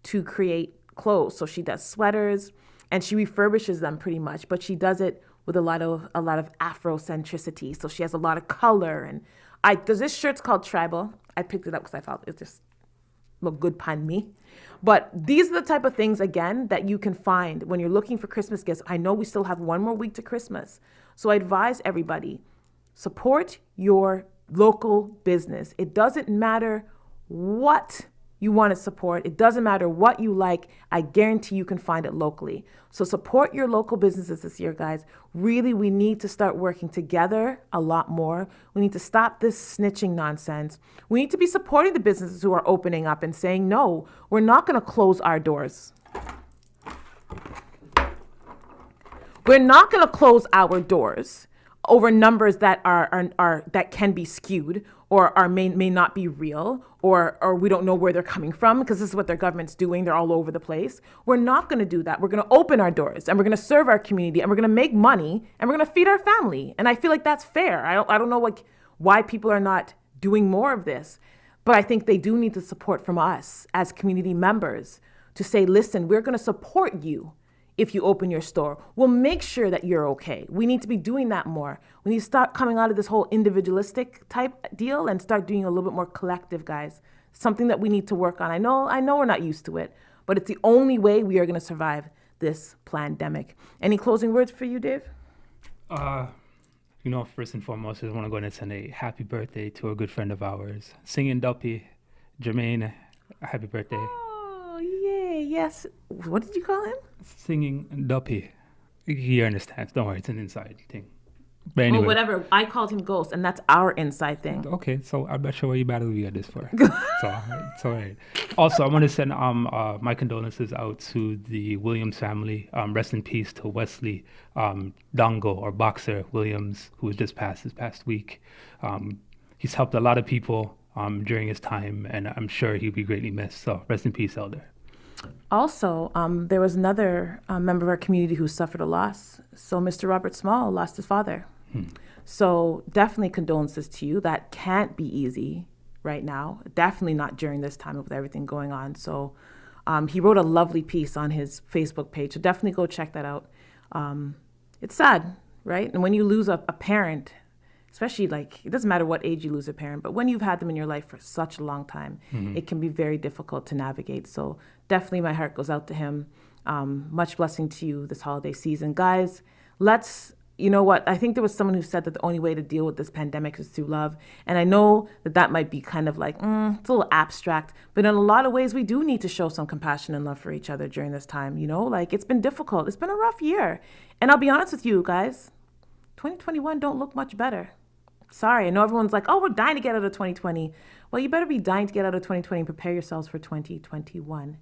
to create clothes. So she does sweaters, and she refurbishes them pretty much, but she does it with a lot of Afrocentricity. So she has a lot of color, and this shirt's called Tribal. I picked it up because I thought it just looked good upon me. But these are the type of things, again, that you can find when you're looking for Christmas gifts. I know we still have one more week to Christmas. So I advise everybody, support your local business. It doesn't matter what you want to support. It doesn't matter what you like. I guarantee you can find it locally. So support your local businesses this year, guys. Really, we need to start working together a lot more. We need to stop this snitching nonsense. We need to be supporting the businesses who are opening up and saying, no, we're not going to close our doors. We're not going to close our doors over numbers that are that can be skewed or may not be real, or we don't know where they're coming from, because this is what their government's doing. They're all over the place. We're not going to do that. We're going to open our doors, and we're going to serve our community, and we're going to make money, and we're going to feed our family. And I feel like that's fair. I don't know why people are not doing more of this, but I think they do need the support from us as community members to say, listen, we're going to support you. If you open your store, we'll make sure that you're okay. We need to be doing that more. We need to start coming out of this whole individualistic type deal and start doing a little bit more collective, guys. Something that we need to work on. I know we're not used to it, but it's the only way we are going to survive this pandemic. Any closing words for you, Dave? First and foremost, I just want to go ahead and send a happy birthday to a good friend of ours, Singing Duppy, Jermaine. Happy birthday. Oh, yay, yes. What did you call him? Singing Duppy. He understands. Don't worry, it's an inside thing. But anyway. Well, whatever. I called him Ghost, and that's our inside thing. Okay, so I'm not sure what you mad at me at this for. It's all right. Also, I want to send my condolences out to the Williams family. Rest in peace to Wesley Dongo, or Boxer Williams, who was just passed this past week. He's helped a lot of people during his time, and I'm sure he'll be greatly missed. So rest in peace, Elder. Also, there was another member of our community who suffered a loss. So Mr. Robert Small lost his father. So definitely condolences to you. That can't be easy right now. Definitely not during this time with everything going on. So he wrote a lovely piece on his Facebook page. So definitely go check that out. It's sad, right? And when you lose a parent, especially like, it doesn't matter what age you lose a parent, but when you've had them in your life for such a long time, it can be very difficult to navigate. So definitely my heart goes out to him. Much blessing to you this holiday season. Guys, you know what? I think there was someone who said that the only way to deal with this pandemic is through love. And I know that might be kind of like, it's a little abstract, but in a lot of ways, we do need to show some compassion and love for each other during this time. You know, like, it's been difficult. It's been a rough year. And I'll be honest with you guys, 2021 don't look much better. Sorry, I know everyone's like, oh, we're dying to get out of 2020. Well, you better be dying to get out of 2020 and prepare yourselves for 2021.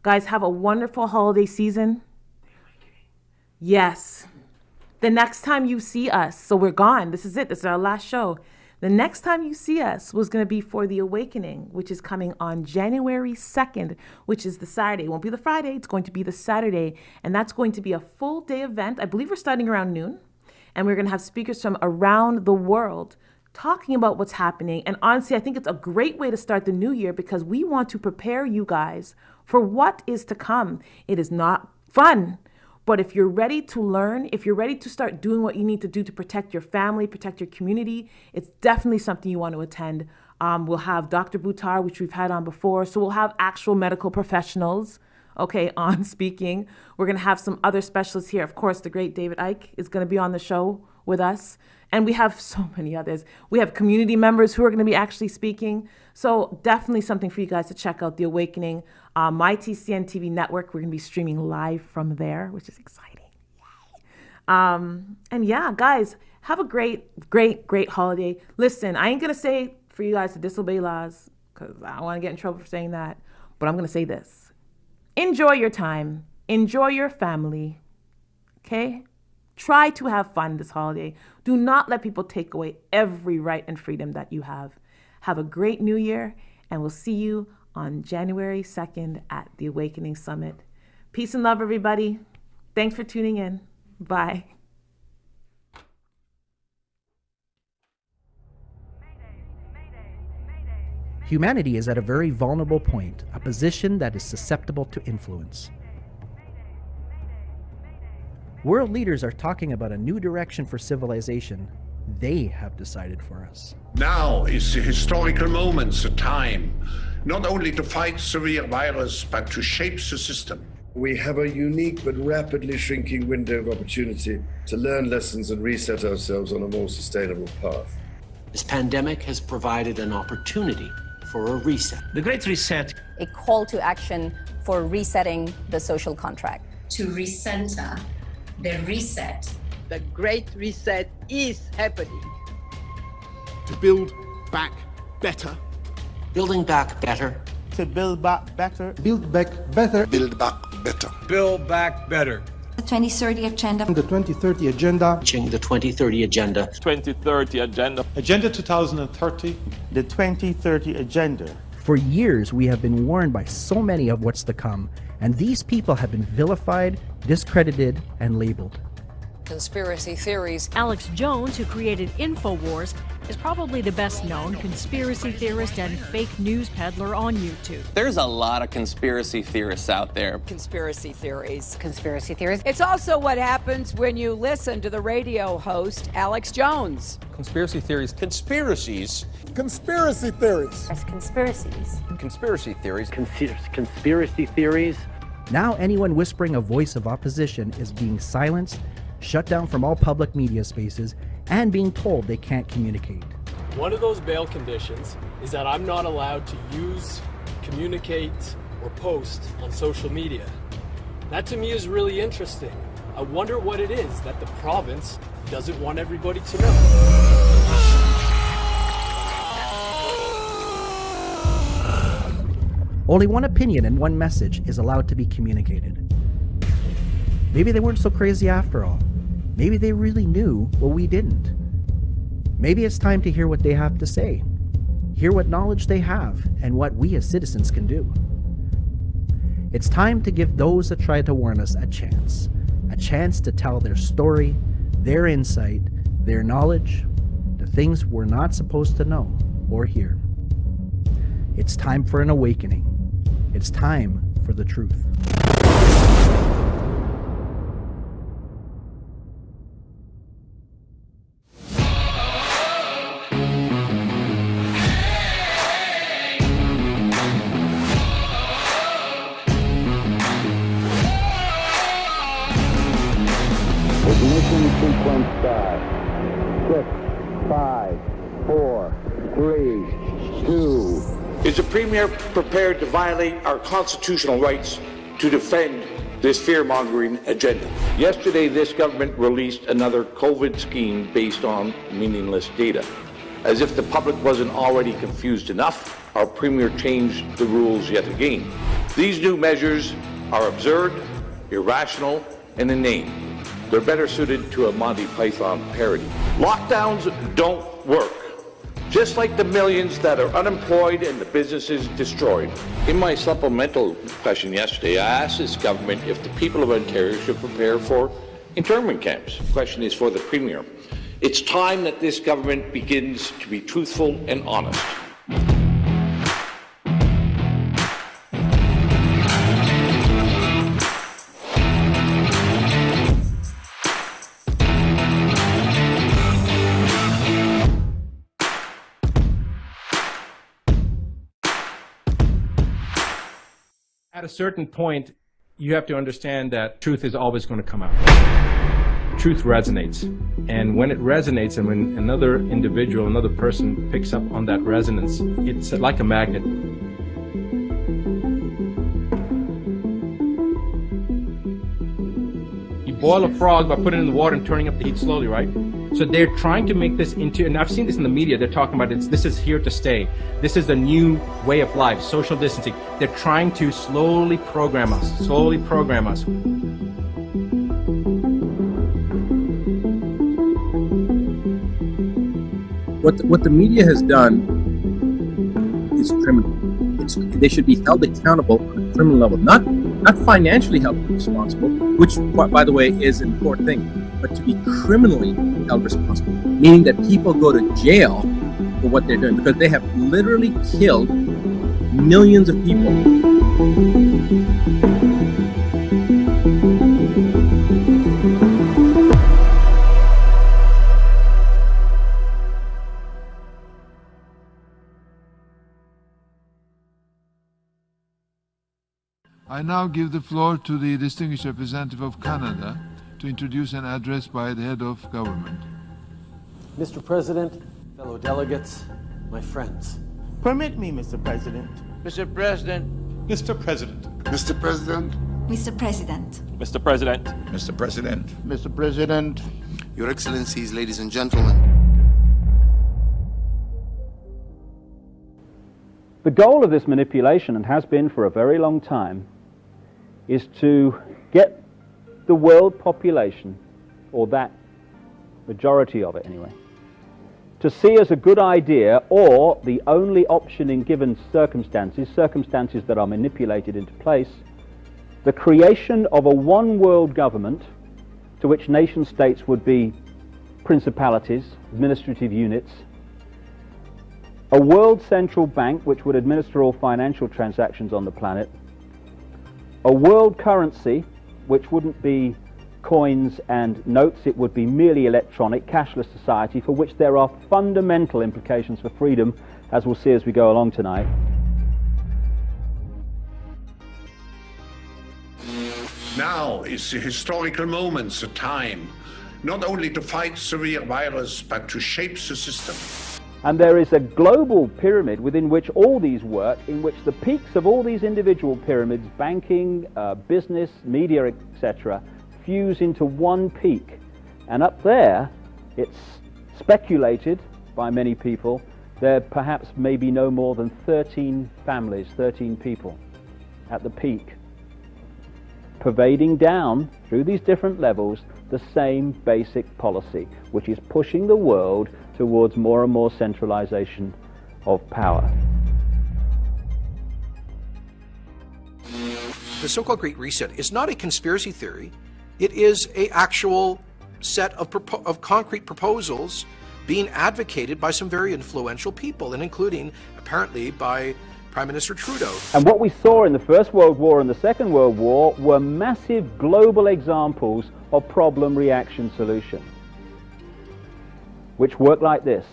Guys, have a wonderful holiday season. Yes. The next time you see us, so we're gone. This is it. This is our last show. The next time you see us was going to be for The Awakening, which is coming on January 2nd, which is the Saturday. It won't be the Friday. It's going to be the Saturday. And that's going to be a full day event. I believe we're starting around noon. And we're going to have speakers from around the world talking about what's happening. And honestly, I think it's a great way to start the new year because we want to prepare you guys for what is to come. It is not fun. But if you're ready to learn, if you're ready to start doing what you need to do to protect your family, protect your community, it's definitely something you want to attend. We'll have Dr. Buttar, which we've had on before. So we'll have actual medical professionals, on speaking. We're going to have some other specialists here. Of course, the great David Icke is going to be on the show with us. And we have so many others. We have community members who are going to be actually speaking. So definitely something for you guys to check out, The Awakening. My TCN TV network, we're going to be streaming live from there, which is exciting. And yeah, guys, have a great, great, great holiday. Listen, I ain't going to say for you guys to disobey laws because I don't want to get in trouble for saying that. But I'm going to say this. Enjoy your time. Enjoy your family. Okay? Try to have fun this holiday. Do not let people take away every right and freedom that you have. Have a great new year, and we'll see you on January 2nd at the Awakening Summit. Peace and love, everybody. Thanks for tuning in. Bye. Humanity is at a very vulnerable point, a position that is susceptible to influence. World leaders are talking about a new direction for civilization. They have decided for us. Now is the historical moment, the time, not only to fight severe virus, but to shape the system. We have a unique but rapidly shrinking window of opportunity to learn lessons and reset ourselves on a more sustainable path. This pandemic has provided an opportunity for a reset. The Great Reset. A call to action for resetting the social contract. To recenter the reset. The Great Reset is happening. To build back better. Building back better. To build back better. Build back better. Build back better. Build back better. The 2030 Agenda. The 2030 Agenda. The 2030 Agenda. 2030 Agenda. Agenda 2030. The 2030 Agenda. For years, we have been warned by so many of what's to come, and these people have been vilified, discredited, and labeled. Conspiracy theories. Alex Jones, who created InfoWars, is probably the best known conspiracy theorist and fake news peddler on YouTube. There's a lot of conspiracy theorists out there. Conspiracy theories. Conspiracy theories. It's also what happens when you listen to the radio host, Alex Jones. Conspiracy theories. Conspiracies. Conspiracy theories. As conspiracies. Conspiracy theories. Conspiracy theories. Now anyone whispering a voice of opposition is being silenced, shut down from all public media spaces, and being told they can't communicate. One of those bail conditions is that I'm not allowed to use, communicate, or post on social media. That to me is really interesting. I wonder what it is that the province doesn't want everybody to know. Only one opinion and one message is allowed to be communicated. Maybe they weren't so crazy after all. Maybe they really knew what we didn't. Maybe it's time to hear what they have to say. Hear what knowledge they have and what we as citizens can do. It's time to give those that try to warn us a chance to tell their story, their insight, their knowledge, the things we're not supposed to know or hear. It's time for an awakening. It's time for the truth. Ignition sequence start. 6, 5, 4, 3, 2. Is the Premier prepared to violate our constitutional rights to defend this fear-mongering agenda? Yesterday, this government released another COVID scheme based on meaningless data. As if the public wasn't already confused enough, our Premier changed the rules yet again. These new measures are absurd, irrational, and inane. They're better suited to a Monty Python parody. Lockdowns don't work. Just like the millions that are unemployed and the businesses destroyed. In my supplemental question yesterday, I asked this government if the people of Ontario should prepare for internment camps. The question is for the Premier. It's time that this government begins to be truthful and honest. At a certain point, you have to understand that truth is always going to come out. Truth resonates. And when it resonates and when another individual, another person picks up on that resonance, it's like a magnet. You boil a frog by putting it in the water and turning up the heat slowly, right? So they're trying to make this into, and I've seen this in the media, they're talking about this is here to stay. This is the new way of life, social distancing. They're trying to slowly program us. What the media has done is criminal. They should be held accountable on a criminal level, not financially held responsible, which, by the way, is an important thing, but to be criminally held responsible, meaning that people go to jail for what they're doing, because they have literally killed millions of people. I now give the floor to the distinguished representative of Canada to introduce an address by the head of government. Mr. President, fellow delegates, my friends. Permit me, Mr. President. Mr. President. Mr. President. Mr. President. Mr. President. Mr. President. Mr. President. Mr. President. Your Excellencies, ladies and gentlemen. The goal of this manipulation, and has been for a very long time, is to get the world population, or that majority of it anyway, to see as a good idea, or the only option in given circumstances that are manipulated into place, the creation of a one world government to which nation states would be principalities, administrative units, a world central bank which would administer all financial transactions on the planet, a world currency which wouldn't be coins and notes, it would be merely electronic, cashless society, for which there are fundamental implications for freedom, as we'll see as we go along tonight. Now is the historical moment, the time, not only to fight severe virus, but to shape the system. And there is a global pyramid within which all these work, in which the peaks of all these individual pyramids, banking, business, media, etc., fuse into one peak, And up there, it's speculated by many people, there perhaps may be no more than 13 families, 13 people at the peak, pervading down through these different levels the same basic policy, which is pushing the world towards more and more centralization of power. The so-called Great Reset is not a conspiracy theory. It is an actual set of concrete proposals being advocated by some very influential people, and including, apparently, by Prime Minister Trudeau. And what we saw in the First World War and the Second World War were massive global examples of problem-reaction-solution, which work like this.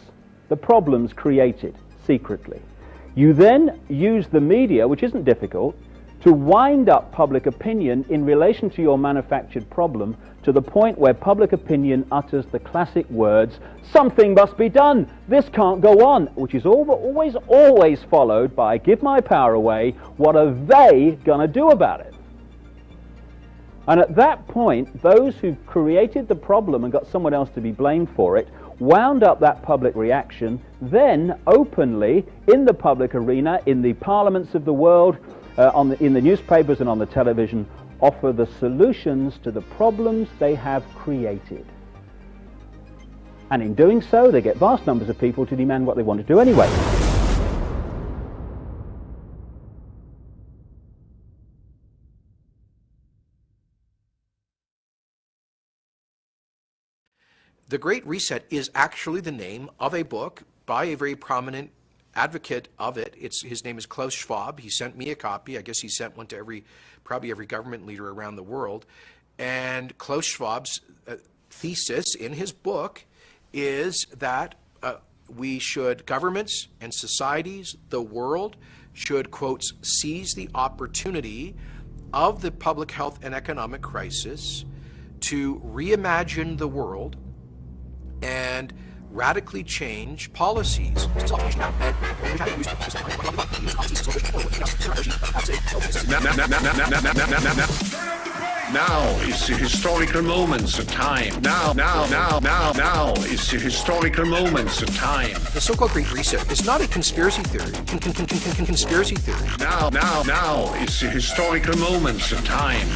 The problem's created secretly. You then use the media, which isn't difficult, to wind up public opinion in relation to your manufactured problem to the point where public opinion utters the classic words, something must be done, this can't go on, which is always followed by, give my power away, what are they gonna do about it? And at that point, those who created the problem and got someone else to be blamed for it wound up that public reaction, then openly in the public arena, in the parliaments of the world, in the newspapers and on the television, offer the solutions to the problems they have created. And in doing so, they get vast numbers of people to demand what they want to do anyway. The Great Reset is actually the name of a book by a very prominent advocate of it. His name is Klaus Schwab. He sent me a copy. I guess he sent one to probably every government leader around the world. And Klaus Schwab's thesis in his book is that governments and societies, the world, should, quotes, seize the opportunity of the public health and economic crisis to reimagine the world and radically change policies. Now is the historical moments of time. Now is the historical moments of time. The so-called Great Reset is not a conspiracy theory. Conspiracy theory. Now is the historical moments of time.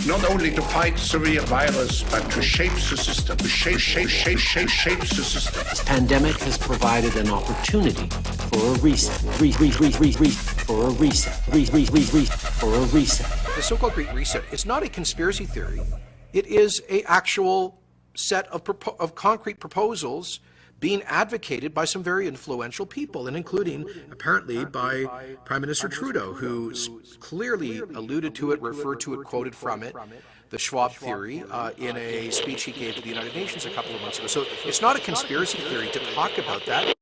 Not only to fight severe virus, but to shape the system. To shape the system. This pandemic has provided an opportunity for a reset. For a reset. The so-called Great Reset is not a conspiracy theory. It is an actual set of concrete proposals being advocated by some very influential people, and including, apparently, by Prime Minister Trudeau, who clearly alluded to it, referred to it, quoted from it, the Schwab theory, in a speech he gave to the United Nations a couple of months ago. So it's not a conspiracy theory to talk about that.